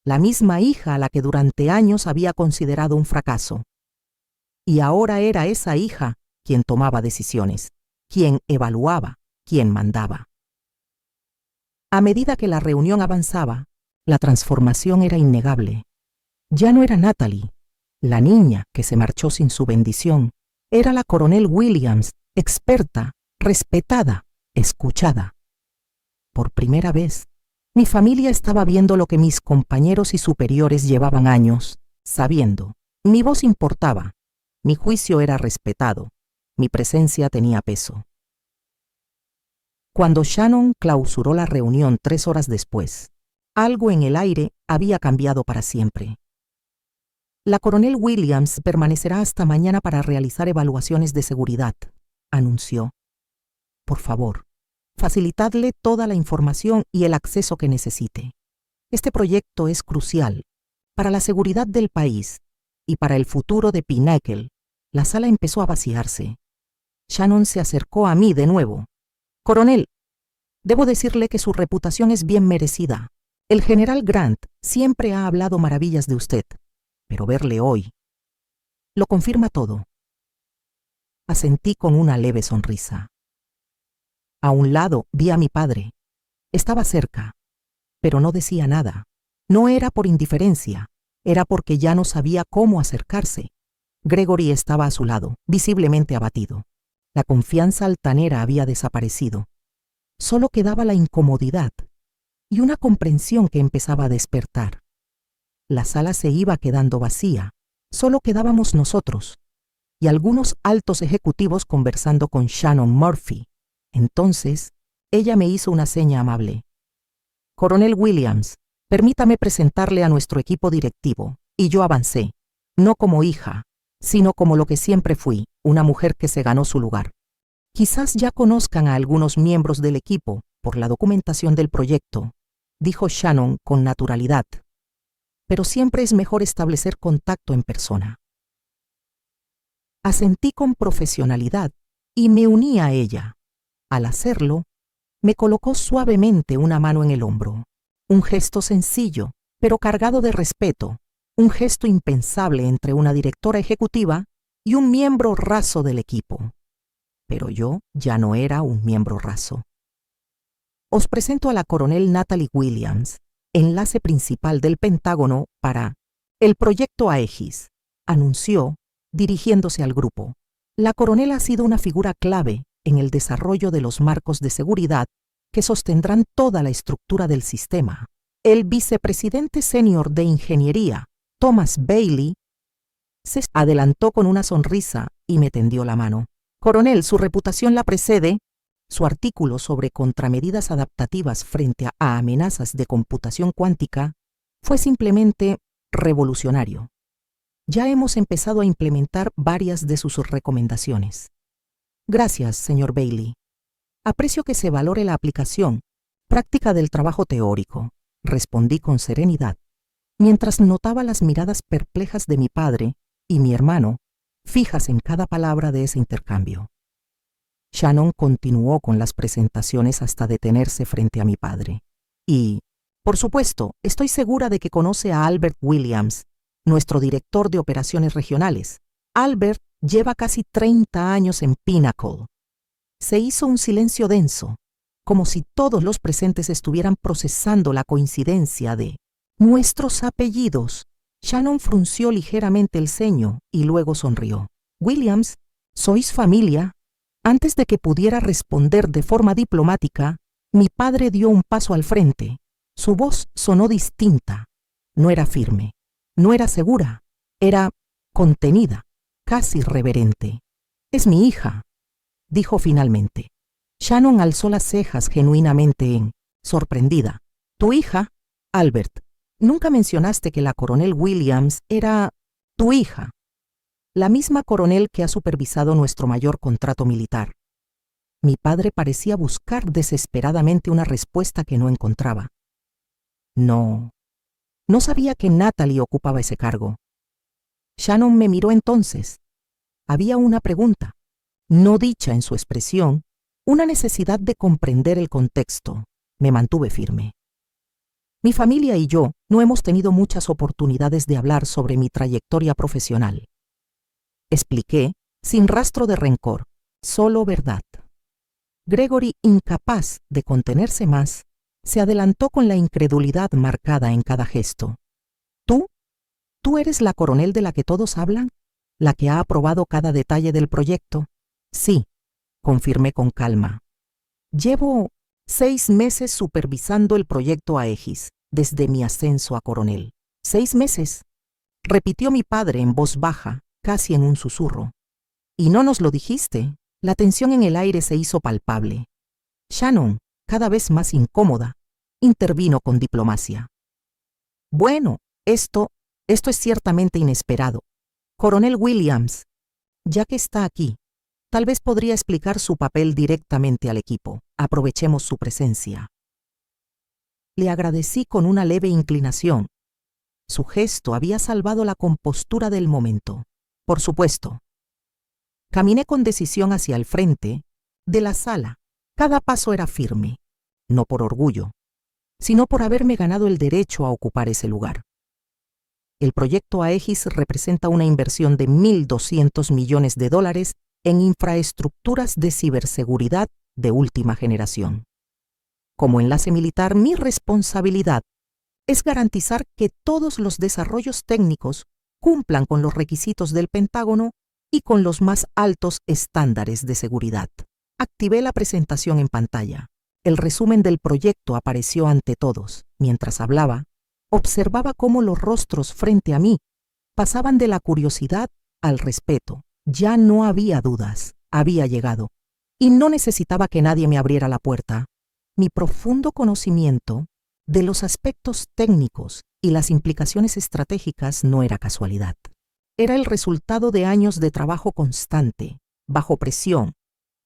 Speaker 1: La misma hija a la que durante años había considerado un fracaso. Y ahora era esa hija quien tomaba decisiones, quien evaluaba, quien mandaba. A medida que la reunión avanzaba, la transformación era innegable. Ya no era Natalie, la niña que se marchó sin su bendición. Era la coronel Williams, experta, respetada, escuchada. Por primera vez, mi familia estaba viendo lo que mis compañeros y superiores llevaban años, sabiendo. Mi voz importaba, mi juicio era respetado, mi presencia tenía peso. Cuando Shannon clausuró la reunión 3 horas después, algo en el aire había cambiado para siempre. La coronel Williams permanecerá hasta mañana para realizar evaluaciones de seguridad, anunció. Por favor, facilitadle toda la información y el acceso que necesite. Este proyecto es crucial para la seguridad del país y para el futuro de Pinnacle. La sala empezó a vaciarse. Shannon se acercó a mí de nuevo. Coronel, debo decirle que su reputación es bien merecida. El general Grant siempre ha hablado maravillas de usted, pero verle hoy lo confirma todo. Asentí con una leve sonrisa. A un lado vi a mi padre. Estaba cerca, pero no decía nada. No era por indiferencia, era porque ya no sabía cómo acercarse. Gregory estaba a su lado, visiblemente abatido. La confianza altanera había desaparecido. Solo quedaba la incomodidad y una comprensión que empezaba a despertar. La sala se iba quedando vacía. Solo quedábamos nosotros y algunos altos ejecutivos conversando con Shannon Murphy. Entonces, ella me hizo una seña amable. Coronel Williams, permítame presentarle a nuestro equipo directivo. Y yo avancé, no como hija, sino como lo que siempre fui, una mujer que se ganó su lugar. Quizás ya conozcan a algunos miembros del equipo por la documentación del proyecto, dijo Shannon con naturalidad, pero siempre es mejor establecer contacto en persona. Asentí con profesionalidad y me uní a ella. Al hacerlo, me colocó suavemente una mano en el hombro. Un gesto sencillo, pero cargado de respeto. Un gesto impensable entre una directora ejecutiva y un miembro raso del equipo. Pero yo ya no era un miembro raso. Os presento a la coronel Natalie Williams, enlace principal del Pentágono para el proyecto Aegis, anunció, dirigiéndose al grupo. La coronel ha sido una figura clave en el desarrollo de los marcos de seguridad que sostendrán toda la estructura del sistema. El vicepresidente senior de Ingeniería, Thomas Bailey, se adelantó con una sonrisa y me tendió la mano. Coronel, su reputación la precede. Su artículo sobre contramedidas adaptativas frente a amenazas de computación cuántica fue simplemente revolucionario. Ya hemos empezado a implementar varias de sus recomendaciones. Gracias, señor Bailey. Aprecio que se valore la aplicación práctica del trabajo teórico, respondí con serenidad, mientras notaba las miradas perplejas de mi padre y mi hermano, fijas en cada palabra de ese intercambio. Shannon continuó con las presentaciones hasta detenerse frente a mi padre. Y, por supuesto, estoy segura de que conoce a Albert Williams, nuestro director de operaciones regionales. Albert lleva casi 30 años en Pinnacle. Se hizo un silencio denso, como si todos los presentes estuvieran procesando la coincidencia de nuestros apellidos. Shannon frunció ligeramente el ceño y luego sonrió. Williams, ¿sois familia? Antes de que pudiera responder de forma diplomática, mi padre dio un paso al frente. Su voz sonó distinta. No era firme, no era segura, era contenida, casi reverente. Es mi hija, dijo finalmente. Shannon alzó las cejas genuinamente sorprendida. ¿Tu hija? Albert, nunca mencionaste que la coronel Williams era tu hija. La misma coronel que ha supervisado nuestro mayor contrato militar. Mi padre parecía buscar desesperadamente una respuesta que no encontraba. No sabía que Natalie ocupaba ese cargo. Shannon me miró entonces. Había una pregunta, no dicha en su expresión, una necesidad de comprender el contexto. Me mantuve firme. Mi familia y yo no hemos tenido muchas oportunidades de hablar sobre mi trayectoria profesional. Expliqué, sin rastro de rencor, solo verdad. Gregory, incapaz de contenerse más, se adelantó con la incredulidad marcada en cada gesto. ¿Tú eres la coronel de la que todos hablan? ¿La que ha aprobado cada detalle del proyecto? Sí, confirmé con calma. Llevo 6 meses supervisando el proyecto Aegis, desde mi ascenso a coronel. 6 meses, repitió mi padre en voz baja, casi en un susurro. ¿Y no nos lo dijiste? La tensión en el aire se hizo palpable. Shannon, cada vez más incómoda, intervino con diplomacia. Bueno, esto es ciertamente inesperado. Coronel Williams, ya que está aquí, tal vez podría explicar su papel directamente al equipo. Aprovechemos su presencia. Le agradecí con una leve inclinación. Su gesto había salvado la compostura del momento. Por supuesto. Caminé con decisión hacia el frente de la sala. Cada paso era firme, no por orgullo, sino por haberme ganado el derecho a ocupar ese lugar. El proyecto Aegis representa una inversión de $1.200 millones en infraestructuras de ciberseguridad de última generación. Como enlace militar, mi responsabilidad es garantizar que todos los desarrollos técnicos cumplan con los requisitos del Pentágono y con los más altos estándares de seguridad. Activé la presentación en pantalla. El resumen del proyecto apareció ante todos. Mientras hablaba, observaba cómo los rostros frente a mí pasaban de la curiosidad al respeto. Ya no había dudas, había llegado, y no necesitaba que nadie me abriera la puerta. Mi profundo conocimiento de los aspectos técnicos y las implicaciones estratégicas no era casualidad. era el resultado de años de trabajo constante, bajo presión,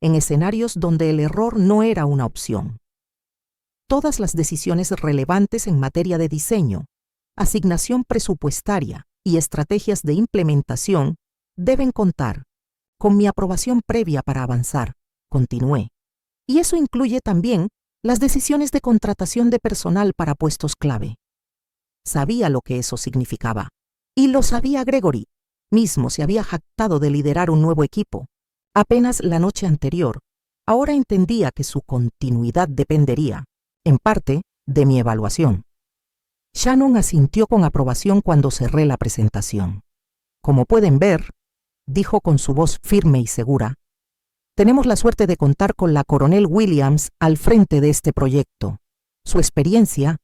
Speaker 1: en escenarios donde el error no era una opción. Todas las decisiones relevantes en materia de diseño, asignación presupuestaria y estrategias de implementación deben contar con mi aprobación previa para avanzar, continué. Y eso incluye también las decisiones de contratación de personal para puestos clave. Sabía lo que eso significaba. Y lo sabía Gregory. Mismo se había jactado de liderar un nuevo equipo. Apenas la noche anterior, ahora entendía que su continuidad dependería, en parte, de mi evaluación. Shannon asintió con aprobación cuando cerré la presentación. Como pueden ver, dijo con su voz firme y segura, tenemos la suerte de contar con la coronel Williams al frente de este proyecto. Su experiencia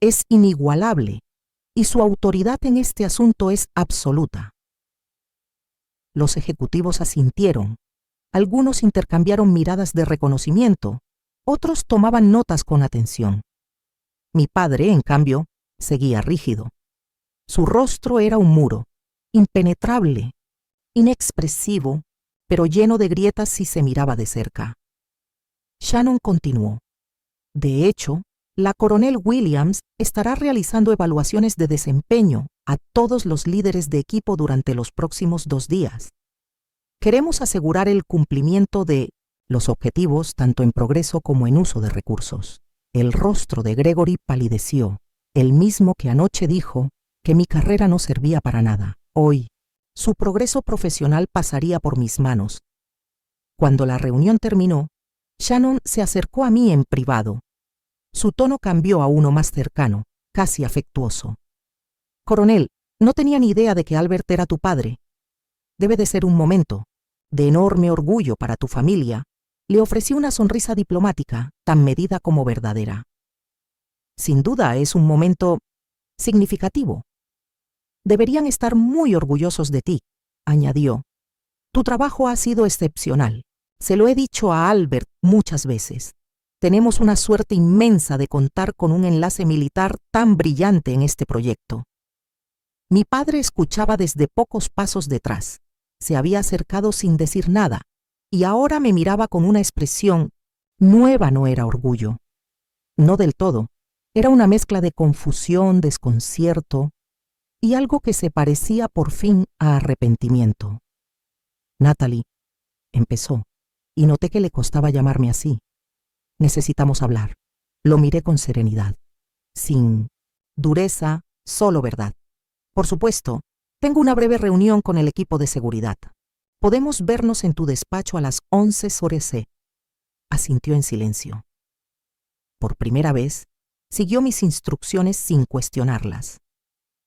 Speaker 1: es inigualable y su autoridad en este asunto es absoluta. Los ejecutivos asintieron. Algunos intercambiaron miradas de reconocimiento, otros tomaban notas con atención. Mi padre, en cambio, seguía rígido. Su rostro era un muro, impenetrable, inexpresivo, pero lleno de grietas si se miraba de cerca. Shannon continuó. De hecho, la coronel Williams estará realizando evaluaciones de desempeño a todos los líderes de equipo durante los próximos 2 días. Queremos asegurar el cumplimiento de los objetivos tanto en progreso como en uso de recursos. El rostro de Gregory palideció, el mismo que anoche dijo que mi carrera no servía para nada. Hoy, su progreso profesional pasaría por mis manos. Cuando la reunión terminó, Shannon se acercó a mí en privado. Su tono cambió a uno más cercano, casi afectuoso. Coronel, no tenía ni idea de que Albert era tu padre. Debe de ser un momento de enorme orgullo para tu familia. Le ofrecí una sonrisa diplomática, tan medida como verdadera. Sin duda es un momento significativo. Deberían estar muy orgullosos de ti, añadió. Tu trabajo ha sido excepcional. Se lo he dicho a Albert muchas veces. Tenemos una suerte inmensa de contar con un enlace militar tan brillante en este proyecto. Mi padre escuchaba desde pocos pasos detrás. Se había acercado sin decir nada, y ahora me miraba con una expresión nueva. No era orgullo. No del todo. Era una mezcla de confusión, desconcierto y algo que se parecía por fin a arrepentimiento. Natalie, empezó, y noté que le costaba llamarme así. Necesitamos hablar. Lo miré con serenidad, sin dureza, solo verdad. Por supuesto, tengo una breve reunión con el equipo de seguridad. Podemos vernos en tu despacho a las 11 horas. Asintió en silencio. Por primera vez, siguió mis instrucciones sin cuestionarlas.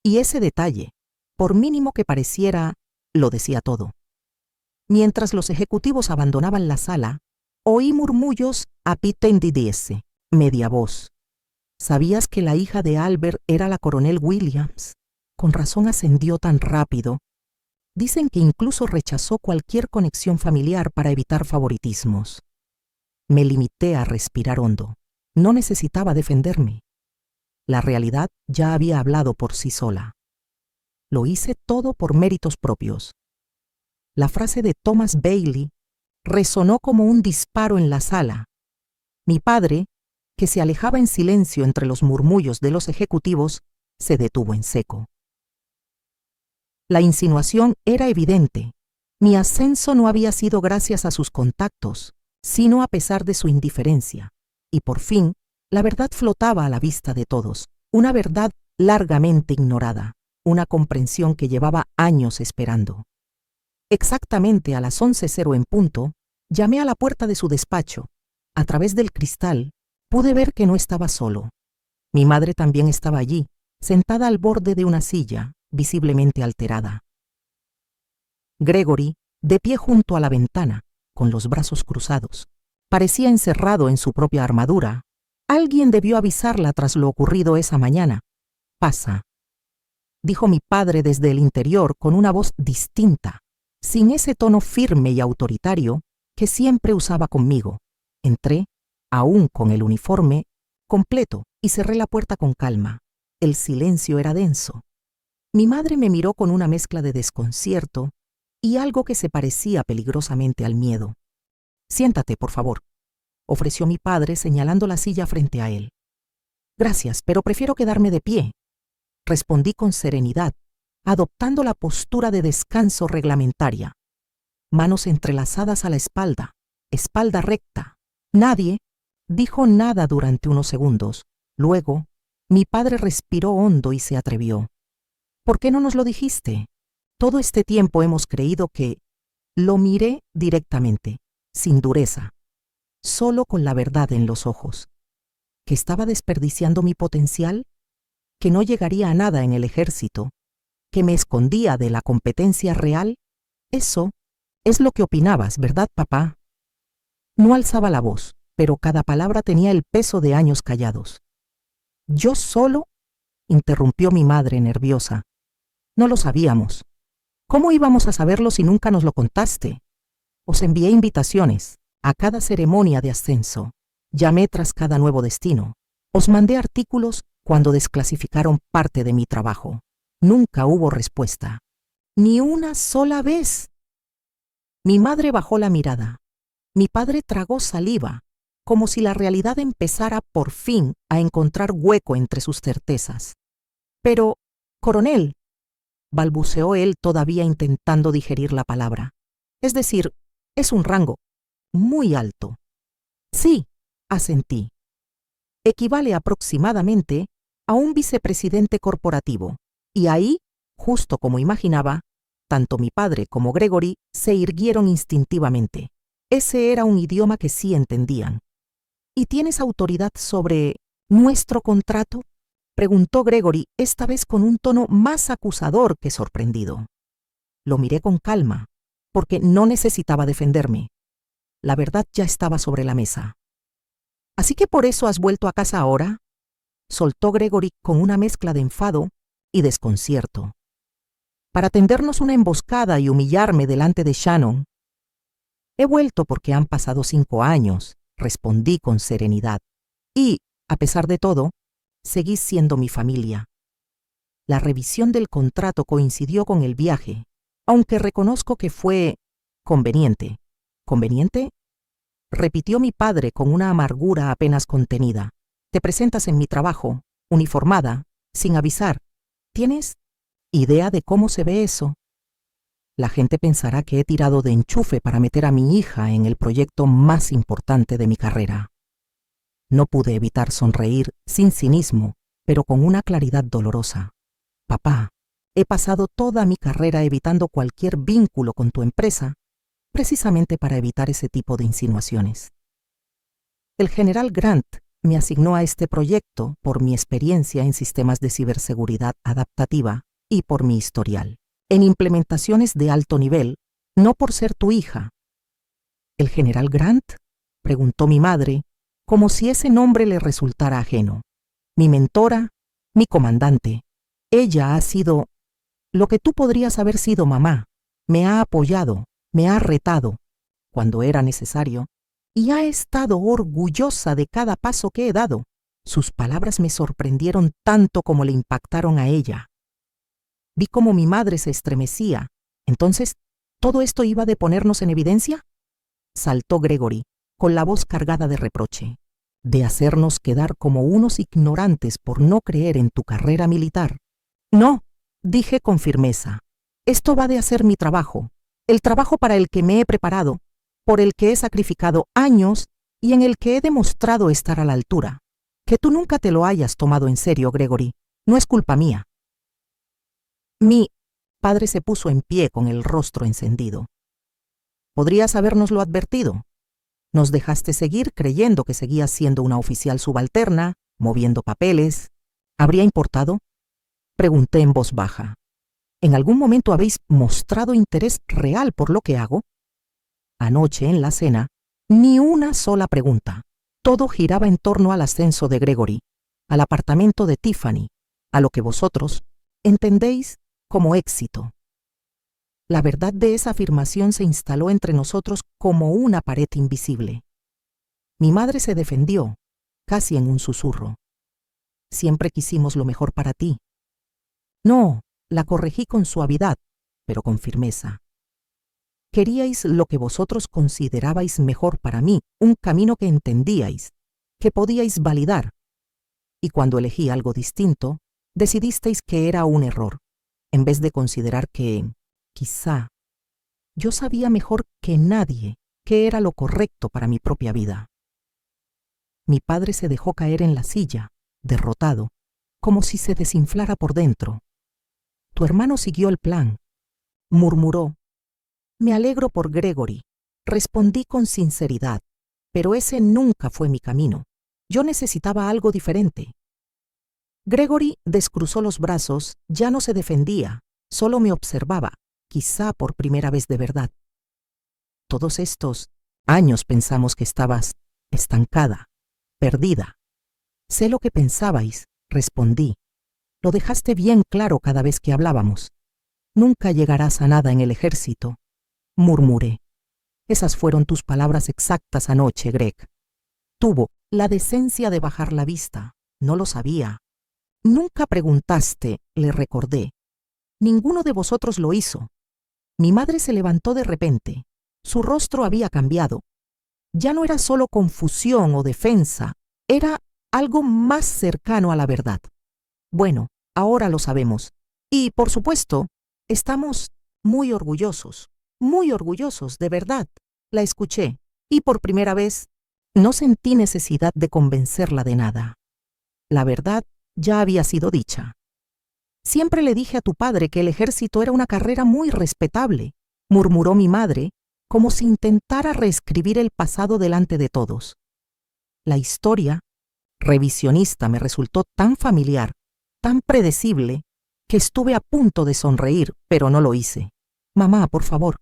Speaker 1: Y ese detalle, por mínimo que pareciera, lo decía todo. Mientras los ejecutivos abandonaban la sala, oí murmullos a P10DS, media voz. ¿Sabías que la hija de Albert era la coronel Williams? Con razón ascendió tan rápido. Dicen que incluso rechazó cualquier conexión familiar para evitar favoritismos. Me limité a respirar hondo. No necesitaba defenderme. La realidad ya había hablado por sí sola. Lo hice todo por méritos propios. La frase de Thomas Bailey resonó como un disparo en la sala. Mi padre, que se alejaba en silencio entre los murmullos de los ejecutivos, se detuvo en seco. La insinuación era evidente. Mi ascenso no había sido gracias a sus contactos, sino a pesar de su indiferencia. Y por fin, la verdad flotaba a la vista de todos, una verdad largamente ignorada, una comprensión que llevaba años esperando. Exactamente a las 11:00 en punto, llamé a la puerta de su despacho. A través del cristal, pude ver que no estaba solo. Mi madre también estaba allí, sentada al borde de una silla, visiblemente alterada. Gregory, de pie junto a la ventana, con los brazos cruzados, parecía encerrado en su propia armadura. Alguien debió avisarla tras lo ocurrido esa mañana. «Pasa», dijo mi padre desde el interior con una voz distinta, sin ese tono firme y autoritario que siempre usaba conmigo. Entré, aún con el uniforme completo, y cerré la puerta con calma. El silencio era denso. Mi madre me miró con una mezcla de desconcierto y algo que se parecía peligrosamente al miedo. «Siéntate, por favor», ofreció mi padre señalando la silla frente a él. «Gracias, pero prefiero quedarme de pie», respondí con serenidad, adoptando la postura de descanso reglamentaria. Manos entrelazadas a la espalda, espalda recta. Nadie dijo nada durante unos segundos. Luego, mi padre respiró hondo y se atrevió. «¿Por qué no nos lo dijiste? Todo este tiempo hemos creído que…». Lo miré directamente, sin dureza, solo con la verdad en los ojos. ¿Que estaba desperdiciando mi potencial? ¿Que no llegaría a nada en el ejército? ¿Que me escondía de la competencia real? Eso es lo que opinabas, ¿verdad, papá? No alzaba la voz, pero cada palabra tenía el peso de años callados. «¿Yo solo?», interrumpió mi madre nerviosa. «No lo sabíamos. ¿Cómo íbamos a saberlo si nunca nos lo contaste? Os envié invitaciones a cada ceremonia de ascenso. Llamé tras cada nuevo destino. Os mandé artículos cuando desclasificaron parte de mi trabajo. Nunca hubo respuesta. Ni una sola vez». Mi madre bajó la mirada. Mi padre tragó saliva, como si la realidad empezara por fin a encontrar hueco entre sus certezas. «Pero, coronel», balbuceó él todavía intentando digerir la palabra. «Es decir, es un rango muy alto». «Sí», asentí. «Equivale aproximadamente a un vicepresidente corporativo». Y ahí, justo como imaginaba, tanto mi padre como Gregory se irguieron instintivamente. Ese era un idioma que sí entendían. «¿Y tienes autoridad sobre nuestro contrato?», preguntó Gregory, esta vez con un tono más acusador que sorprendido. Lo miré con calma, porque no necesitaba defenderme. La verdad ya estaba sobre la mesa. «¿Así que por eso has vuelto a casa ahora?», soltó Gregory con una mezcla de enfado y desconcierto. «¿Para tendernos una emboscada y humillarme delante de Shannon?». «He vuelto porque han pasado 5 años», respondí con serenidad. «Y, a pesar de todo, seguís siendo mi familia». La revisión del contrato coincidió con el viaje, aunque reconozco que fue conveniente. «¿Conveniente?», repitió mi padre con una amargura apenas contenida. «Te presentas en mi trabajo, uniformada, sin avisar. ¿Tienes idea de cómo se ve eso? La gente pensará que he tirado de enchufe para meter a mi hija en el proyecto más importante de mi carrera». No pude evitar sonreír sin cinismo, pero con una claridad dolorosa. «Papá, he pasado toda mi carrera evitando cualquier vínculo con tu empresa, precisamente para evitar ese tipo de insinuaciones. El general Grant me asignó a este proyecto por mi experiencia en sistemas de ciberseguridad adaptativa y por mi historial en implementaciones de alto nivel, no por ser tu hija». «¿El general Grant?», preguntó mi madre, como si ese nombre le resultara ajeno. «Mi mentora, mi comandante. Ella ha sido lo que tú podrías haber sido, mamá. Me ha apoyado, me ha retado cuando era necesario y ha estado orgullosa de cada paso que he dado». Sus palabras me sorprendieron tanto como le impactaron a ella. Vi cómo mi madre se estremecía. «¿Entonces, todo esto iba de ponernos en evidencia?», saltó Gregory, con la voz cargada de reproche. «¿De hacernos quedar como unos ignorantes por no creer en tu carrera militar?». «No», dije con firmeza. «Esto va de hacer mi trabajo, el trabajo para el que me he preparado, por el que he sacrificado años y en el que he demostrado estar a la altura. Que tú nunca te lo hayas tomado en serio, Gregory, no es culpa mía». Mi padre se puso en pie con el rostro encendido. «Podrías habérnoslo advertido. Nos dejaste seguir creyendo que seguías siendo una oficial subalterna, moviendo papeles. ¿Habría importado?», pregunté en voz baja. «¿En algún momento habéis mostrado interés real por lo que hago?». Anoche en la cena, ni una sola pregunta. Todo giraba en torno al ascenso de Gregory, al apartamento de Tiffany, a lo que vosotros entendéis como éxito. La verdad de esa afirmación se instaló entre nosotros como una pared invisible. Mi madre se defendió, casi en un susurro. «Siempre quisimos lo mejor para ti». «No», La corregí con suavidad, pero con firmeza. Queríais lo que vosotros considerabais mejor para mí, un camino que entendíais, que podíais validar. Y cuando elegí algo distinto, decidisteis que era un error, en vez de considerar que, quizá, yo sabía mejor que nadie qué era lo correcto para mi propia vida. Mi padre se dejó caer en la silla, derrotado, como si se desinflara por dentro. Tu hermano siguió el plan. Murmuró. Me alegro por Gregory. Respondí con sinceridad, pero ese nunca fue mi camino. Yo necesitaba algo diferente. Gregory descruzó los brazos, ya no se defendía, solo me observaba, quizá por primera vez de verdad. Todos estos años pensamos que estabas estancada, perdida. Sé lo que pensabais, respondí. Lo dejaste bien claro cada vez que hablábamos. Nunca llegarás a nada en el ejército, murmuré. Esas fueron tus palabras exactas anoche, Greg. Tuvo la decencia de bajar la vista. No lo sabía. Nunca preguntaste, le recordé. Ninguno de vosotros lo hizo. Mi madre se levantó de repente. Su rostro había cambiado. Ya no era solo confusión o defensa, era algo más cercano a la verdad. Bueno, ahora lo sabemos. Y, por supuesto, estamos muy orgullosos, de verdad. La escuché, y por primera vez no sentí necesidad de convencerla de nada. La verdad ya había sido dicha. Siempre le dije a tu padre que el ejército era una carrera muy respetable, murmuró mi madre, como si intentara reescribir el pasado delante de todos. La historia revisionista me resultó tan familiar, tan predecible, que estuve a punto de sonreír, pero no lo hice. Mamá, por favor,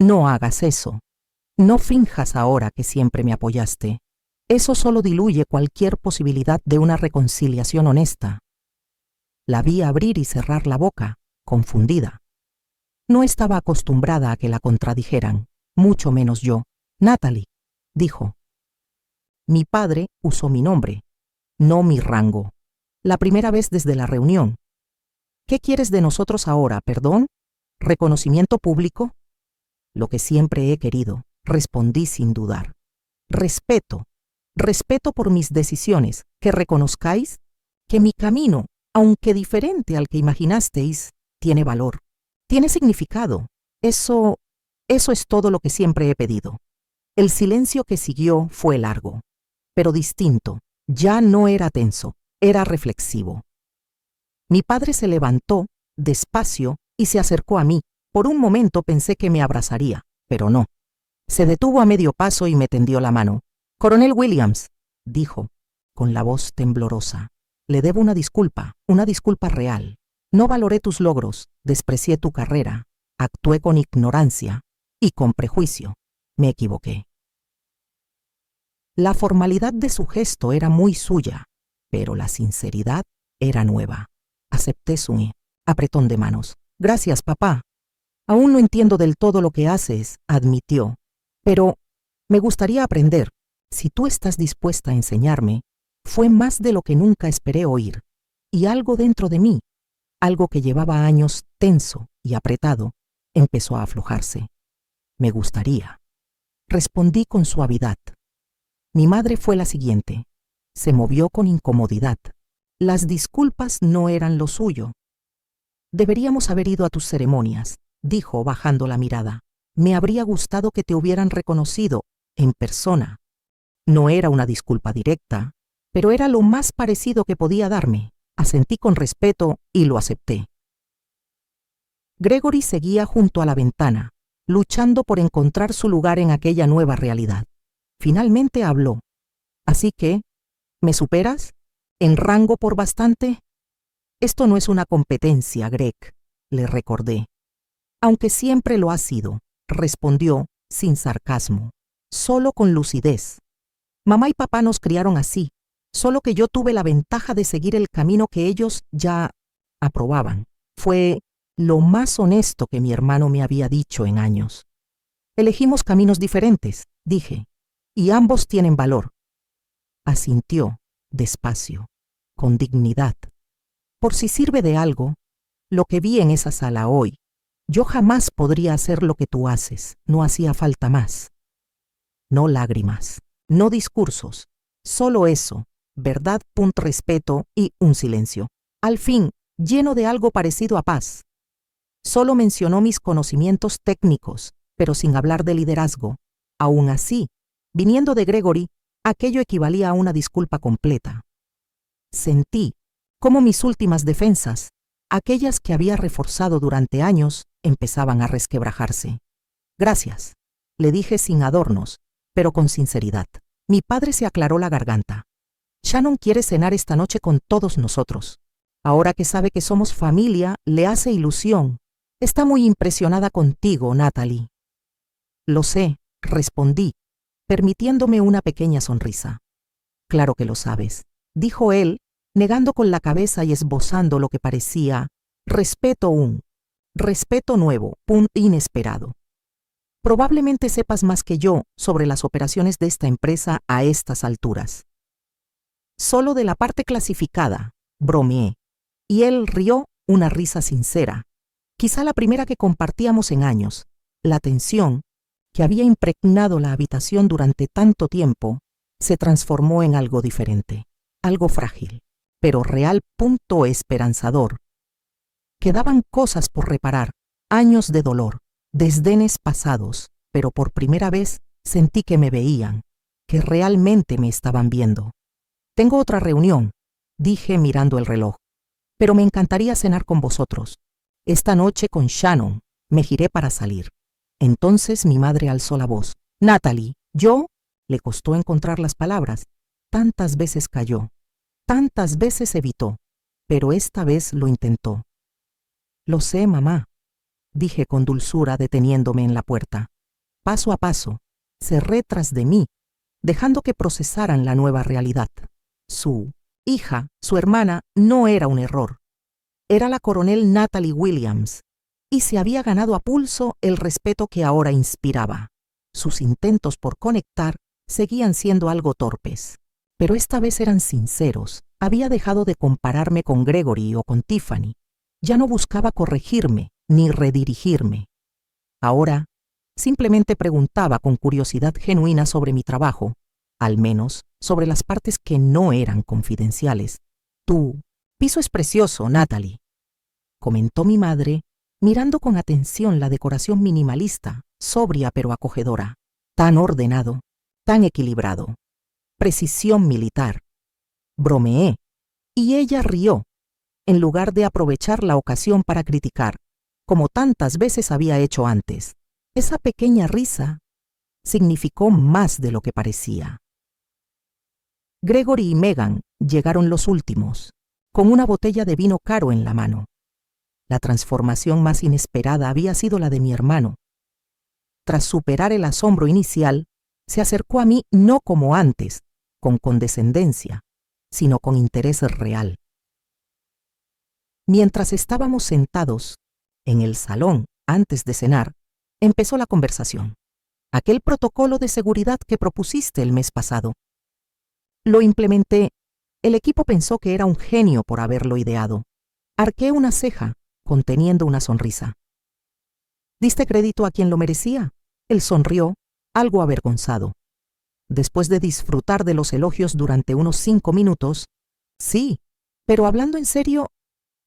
Speaker 1: no hagas eso. No finjas ahora que siempre me apoyaste. Eso solo diluye cualquier posibilidad de una reconciliación honesta. La vi abrir y cerrar la boca, confundida. No estaba acostumbrada a que la contradijeran, mucho menos yo. Natalie, dijo. Mi padre usó mi nombre, no mi rango. La primera vez desde la reunión. ¿Qué quieres de nosotros ahora, perdón? ¿Reconocimiento público? Lo que siempre he querido, respondí sin dudar. Respeto por mis decisiones, que reconozcáis que mi camino, aunque diferente al que imaginasteis, tiene valor, tiene significado. Eso es todo lo que siempre he pedido. El silencio que siguió fue largo, pero distinto. Ya no era tenso, era reflexivo. Mi padre se levantó, despacio, y se acercó a mí. Por un momento pensé que me abrazaría, pero no. Se detuvo a medio paso y me tendió la mano. Coronel Williams, dijo, con la voz temblorosa, le debo una disculpa real. No valoré tus logros, desprecié tu carrera, actué con ignorancia y con prejuicio. Me equivoqué. La formalidad de su gesto era muy suya, pero la sinceridad era nueva. Acepté su apretón de manos. Gracias, papá. Aún no entiendo del todo lo que haces, admitió, pero me gustaría aprender. Si tú estás dispuesta a enseñarme, fue más de lo que nunca esperé oír, y algo dentro de mí, algo que llevaba años tenso y apretado, empezó a aflojarse. Me gustaría. Respondí con suavidad. Mi madre fue la siguiente. Se movió con incomodidad. Las disculpas no eran lo suyo. Deberíamos haber ido a tus ceremonias, dijo bajando la mirada. Me habría gustado que te hubieran reconocido en persona. No era una disculpa directa, pero era lo más parecido que podía darme. Asentí con respeto y lo acepté. Gregory seguía junto a la ventana, luchando por encontrar su lugar en aquella nueva realidad. Finalmente habló. Así que, ¿me superas? ¿En rango por bastante? Esto no es una competencia, Greg, le recordé. Aunque siempre lo ha sido, respondió sin sarcasmo, solo con lucidez. Mamá y papá nos criaron así, solo que yo tuve la ventaja de seguir el camino que ellos ya aprobaban. Fue lo más honesto que mi hermano me había dicho en años. Elegimos caminos diferentes, dije, y ambos tienen valor. Asintió, despacio, con dignidad. Por si sirve de algo, Lo que vi en esa sala hoy. Yo jamás podría hacer lo que tú haces. No hacía falta más. No lágrimas, no discursos. Solo eso, verdad, respeto y un silencio. Al fin, lleno de algo parecido a paz. Solo mencionó mis conocimientos técnicos, pero sin hablar de liderazgo. Aún así, viniendo de Gregory, aquello equivalía a una disculpa completa. Sentí cómo mis últimas defensas, aquellas que había reforzado durante años, empezaban a resquebrajarse. Gracias, le dije sin adornos, pero con sinceridad. Mi padre se aclaró la garganta. Shannon quiere cenar esta noche con todos nosotros. Ahora que sabe que somos familia, le hace ilusión. Está muy impresionada contigo, Natalie. Lo sé, respondí, permitiéndome una pequeña sonrisa. Claro que lo sabes, dijo él, negando con la cabeza y esbozando lo que parecía respeto nuevo, inesperado. Probablemente sepas más que yo sobre las operaciones de esta empresa a estas alturas. Solo de la parte clasificada, bromeé, y él rió una risa sincera, quizá la primera que compartíamos en años. La tensión, que había impregnado la habitación durante tanto tiempo, se transformó en algo diferente, algo frágil, pero real, esperanzador. Quedaban cosas por reparar, años de dolor, desdenes pasados, pero por primera vez sentí que me veían, que realmente me estaban viendo. Tengo otra reunión, dije mirando el reloj, pero me encantaría cenar con vosotros. Esta noche con Shannon. Me giré para salir. Entonces mi madre alzó la voz. Natalie, yo... Le costó encontrar las palabras. Tantas veces cayó, tantas veces evitó, pero esta vez lo intentó. Lo sé, mamá, dije con dulzura deteniéndome en la puerta. Paso a paso, cerré tras de mí, dejando que procesaran la nueva realidad. Su hija, su hermana, no era un error. Era la coronel Natalie Williams, y se había ganado a pulso el respeto que ahora inspiraba. Sus intentos por conectar seguían siendo algo torpes, pero esta vez eran sinceros. Había dejado de compararme con Gregory o con Tiffany. Ya no buscaba corregirme ni redirigirme. Ahora, simplemente preguntaba con curiosidad genuina sobre mi trabajo, al menos sobre las partes que no eran confidenciales. Tu piso es precioso, Natalie, comentó mi madre, mirando con atención la decoración minimalista, sobria pero acogedora. Tan ordenado, tan equilibrado. Precisión militar. Bromeé, y ella rió, en lugar de aprovechar la ocasión para criticar, como tantas veces había hecho antes. Esa pequeña risa significó más de lo que parecía. Gregory y Megan llegaron los últimos, con una botella de vino caro en la mano. La transformación más inesperada había sido la de mi hermano. Tras superar el asombro inicial, se acercó a mí no como antes, con condescendencia, sino con interés real. Mientras estábamos sentados en el salón antes de cenar, empezó la conversación. Aquel protocolo de seguridad que propusiste el mes pasado. Lo implementé. El equipo pensó que era un genio por haberlo ideado. Arqué una ceja, conteniendo una sonrisa. ¿Diste crédito a quien lo merecía? Él sonrió, algo avergonzado. Después de disfrutar de los elogios durante unos 5 minutos, sí, pero hablando en serio,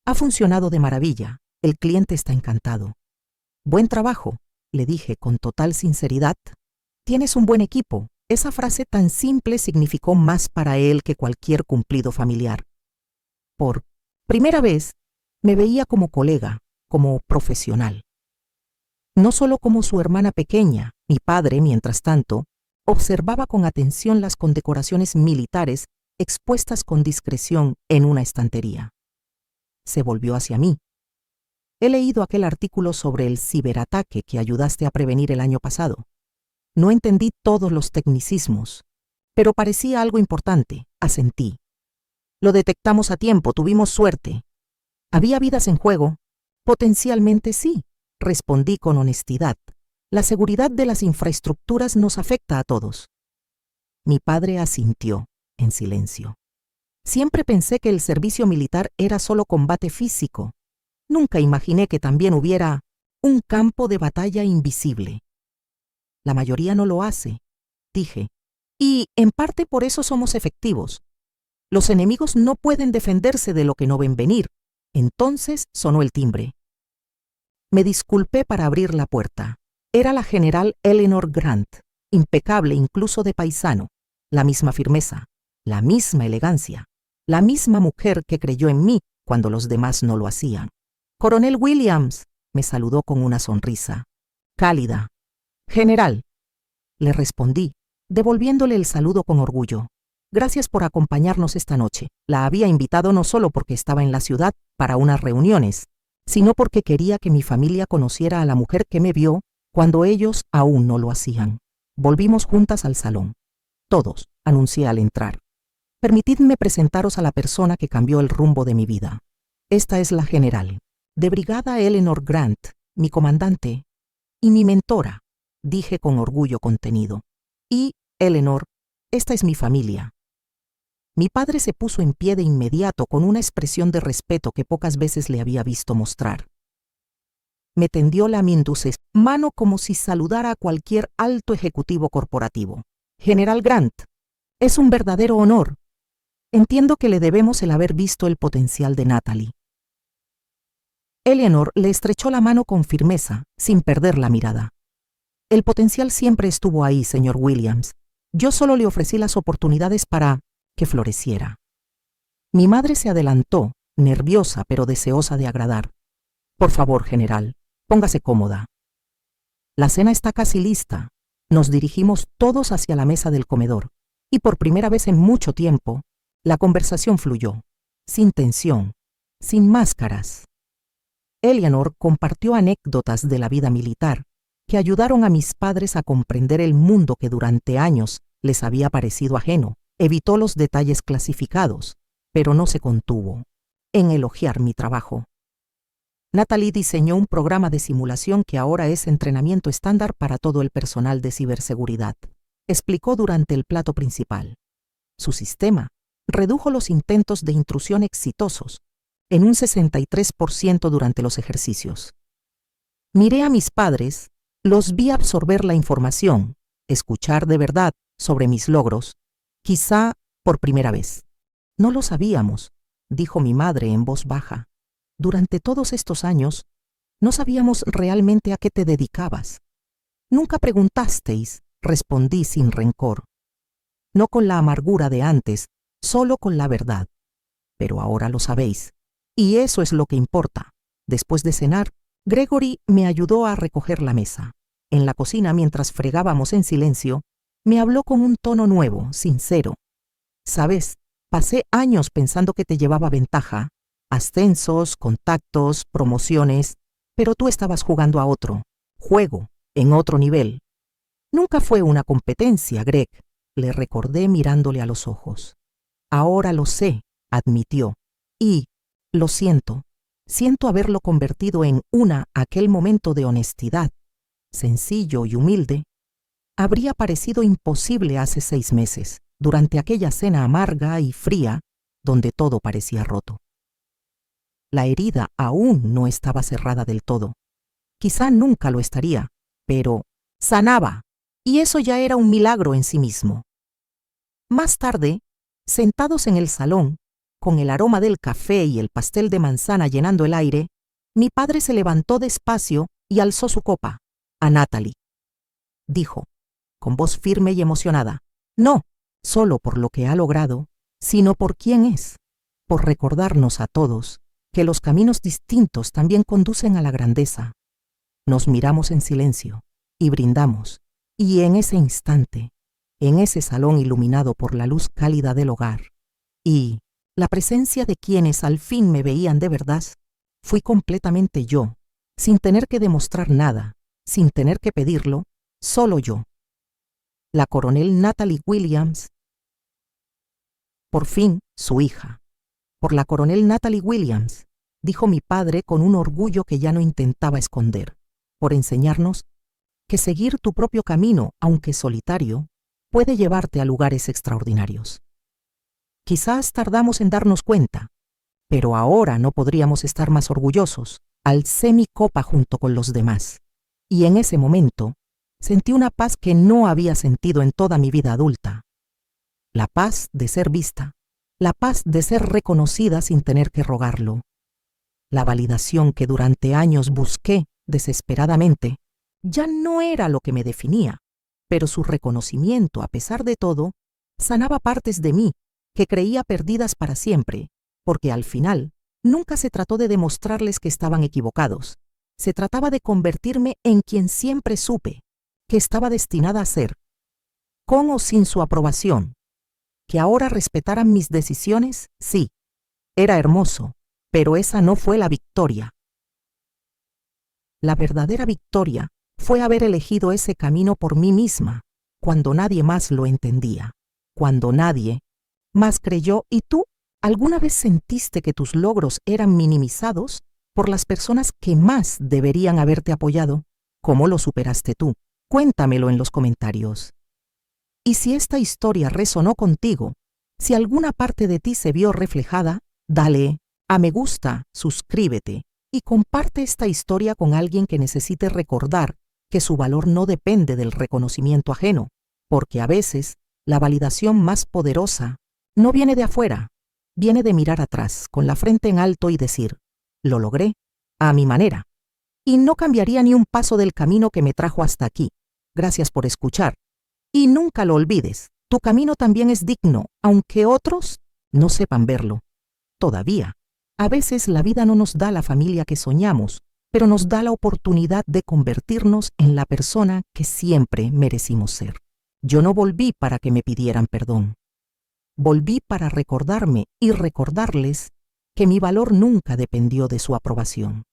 Speaker 1: ha funcionado de maravilla. El cliente está encantado. Buen trabajo, le dije con total sinceridad. Tienes un buen equipo. Esa frase tan simple significó más para él que cualquier cumplido familiar. Por primera vez, me veía como colega, como profesional. No solo como su hermana pequeña. Mi padre, mientras tanto, observaba con atención las condecoraciones militares expuestas con discreción en una estantería. Se volvió hacia mí. He leído aquel artículo sobre el ciberataque que ayudaste a prevenir el año pasado. No entendí todos los tecnicismos, pero parecía algo importante. Asentí. Lo detectamos a tiempo, tuvimos suerte. ¿Había vidas en juego? Potencialmente sí, respondí con honestidad. La seguridad de las infraestructuras nos afecta a todos. Mi padre asintió, en silencio. Siempre pensé que el servicio militar era solo combate físico. Nunca imaginé que también hubiera un campo de batalla invisible. La mayoría no lo hace, dije, y en parte por eso somos efectivos. Los enemigos no pueden defenderse de lo que no ven venir. Entonces sonó el timbre. Me disculpé para abrir la puerta. Era la general Eleanor Grant, impecable incluso de paisano, la misma firmeza, la misma elegancia, la misma mujer que creyó en mí cuando los demás no lo hacían. Coronel Williams, me saludó con una sonrisa, cálida. General, le respondí, devolviéndole el saludo con orgullo. Gracias por acompañarnos esta noche. La había invitado no solo porque estaba en la ciudad para unas reuniones, sino porque quería que mi familia conociera a la mujer que me vio cuando ellos aún no lo hacían. Volvimos juntas al salón. Todos, anuncié al entrar. Permitidme presentaros a la persona que cambió el rumbo de mi vida. Esta es la general, de brigada Eleanor Grant, mi comandante y mi mentora, dije con orgullo contenido. Y, Eleanor, esta es mi familia. Mi padre se puso en pie de inmediato con una expresión de respeto que pocas veces le había visto mostrar. Me tendió la mano como si saludara a cualquier alto ejecutivo corporativo. General Grant, es un verdadero honor. Entiendo que le debemos el haber visto el potencial de Natalie. Eleanor le estrechó la mano con firmeza, sin perder la mirada. El potencial siempre estuvo ahí, señor Williams. Yo solo le ofrecí las oportunidades para que floreciera. Mi madre se adelantó, nerviosa pero deseosa de agradar. Por favor, general, póngase cómoda. La cena está casi lista. Nos dirigimos todos hacia la mesa del comedor, y por primera vez en mucho tiempo, la conversación fluyó, sin tensión, sin máscaras. Eleanor compartió anécdotas de la vida militar que ayudaron a mis padres a comprender el mundo que durante años les había parecido ajeno. Evitó los detalles clasificados, pero no se contuvo en elogiar mi trabajo. Natalie diseñó un programa de simulación que ahora es entrenamiento estándar para todo el personal de ciberseguridad, explicó durante el plato principal. Su sistema redujo los intentos de intrusión exitosos en un 63% durante los ejercicios. Miré a mis padres, los vi absorber la información, escuchar de verdad sobre mis logros, quizá por primera vez. No lo sabíamos, dijo mi madre en voz baja. Durante todos estos años, no sabíamos realmente a qué te dedicabas. Nunca preguntasteis, respondí sin rencor. No con la amargura de antes, solo con la verdad. Pero ahora lo sabéis, y eso es lo que importa. Después de cenar, Gregory me ayudó a recoger la mesa. En la cocina, mientras fregábamos en silencio, me habló con un tono nuevo, sincero. Sabes, pasé años pensando que te llevaba ventaja, ascensos, contactos, promociones, pero tú estabas jugando a otro juego, en otro nivel. Nunca fue una competencia, Greg, le recordé mirándole a los ojos. Ahora lo sé, admitió, y, lo siento haberlo convertido en aquel momento de honestidad, sencillo y humilde. Habría parecido imposible hace 6 meses, durante aquella cena amarga y fría, donde todo parecía roto. La herida aún no estaba cerrada del todo. Quizá nunca lo estaría, pero sanaba, y eso ya era un milagro en sí mismo. Más tarde, sentados en el salón, con el aroma del café y el pastel de manzana llenando el aire, mi padre se levantó despacio y alzó su copa. A Natalie, dijo, con voz firme y emocionada, no solo por lo que ha logrado, sino por quién es, por recordarnos a todos que los caminos distintos también conducen a la grandeza. Nos miramos en silencio y brindamos, y en ese instante, en ese salón iluminado por la luz cálida del hogar, y la presencia de quienes al fin me veían de verdad, fui completamente yo, sin tener que demostrar nada, sin tener que pedirlo, solo yo. La coronel Natalie Williams, por fin su hija. Por la coronel Natalie Williams, dijo mi padre con un orgullo que ya no intentaba esconder, por enseñarnos que seguir tu propio camino, aunque solitario, puede llevarte a lugares extraordinarios. Quizás tardamos en darnos cuenta, Pero ahora no podríamos estar más orgullosos. Alcé mi copa junto con los demás. Y en ese momento sentí una paz que no había sentido en toda mi vida adulta. La paz de ser vista. La paz de ser reconocida sin tener que rogarlo. La validación que durante años busqué desesperadamente ya no era lo que me definía, pero su reconocimiento, a pesar de todo, sanaba partes de mí que creía perdidas para siempre, porque al final nunca se trató de demostrarles que estaban equivocados. Se trataba de convertirme en quien siempre supe que estaba destinada a ser, con o sin su aprobación. Que ahora respetaran mis decisiones, sí, era hermoso, pero esa no fue la victoria. La verdadera victoria fue haber elegido ese camino por mí misma, cuando nadie más lo entendía, cuando nadie más creyó. ¿Y tú alguna vez sentiste que tus logros eran minimizados por las personas que más deberían haberte apoyado? ¿Cómo lo superaste tú? Cuéntamelo en los comentarios. Y si esta historia resonó contigo, si alguna parte de ti se vio reflejada, dale a me gusta, suscríbete y comparte esta historia con alguien que necesite recordar que su valor no depende del reconocimiento ajeno, porque a veces la validación más poderosa no viene de afuera, viene de mirar atrás, con la frente en alto y decir, lo logré, a mi manera. Y no cambiaría ni un paso del camino que me trajo hasta aquí. Gracias por escuchar. Y nunca lo olvides, tu camino también es digno, aunque otros no sepan verlo. Todavía, a veces la vida no nos da la familia que soñamos, pero nos da la oportunidad de convertirnos en la persona que siempre merecimos ser. Yo no volví para que me pidieran perdón. Volví para recordarme y recordarles que mi valor nunca dependió de su aprobación.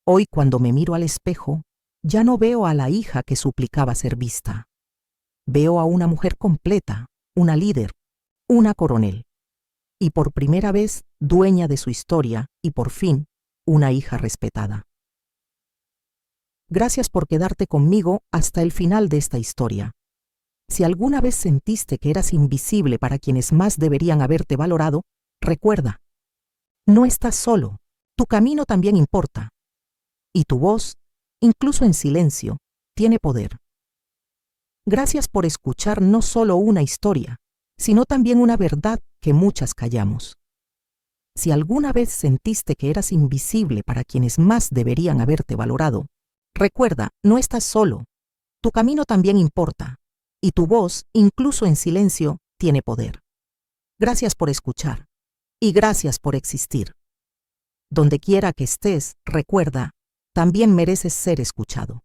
Speaker 1: Hoy, cuando me miro al espejo, ya no veo a la hija que suplicaba ser vista. Veo a una mujer completa, una líder, una coronel. Y por primera vez, dueña de su historia y por fin, una hija respetada. Gracias por quedarte conmigo hasta el final de esta historia. Si alguna vez sentiste que eras invisible para quienes más deberían haberte valorado, recuerda, no estás solo, tu camino también importa. Y tu voz, incluso en silencio, tiene poder. Gracias por escuchar no solo una historia, sino también una verdad que muchas callamos. Si alguna vez sentiste que eras invisible para quienes más deberían haberte valorado, recuerda, no estás solo, tu camino también importa, y tu voz, incluso en silencio, tiene poder. Gracias por escuchar, y gracias por existir. Donde quiera que estés, recuerda, también mereces ser escuchado.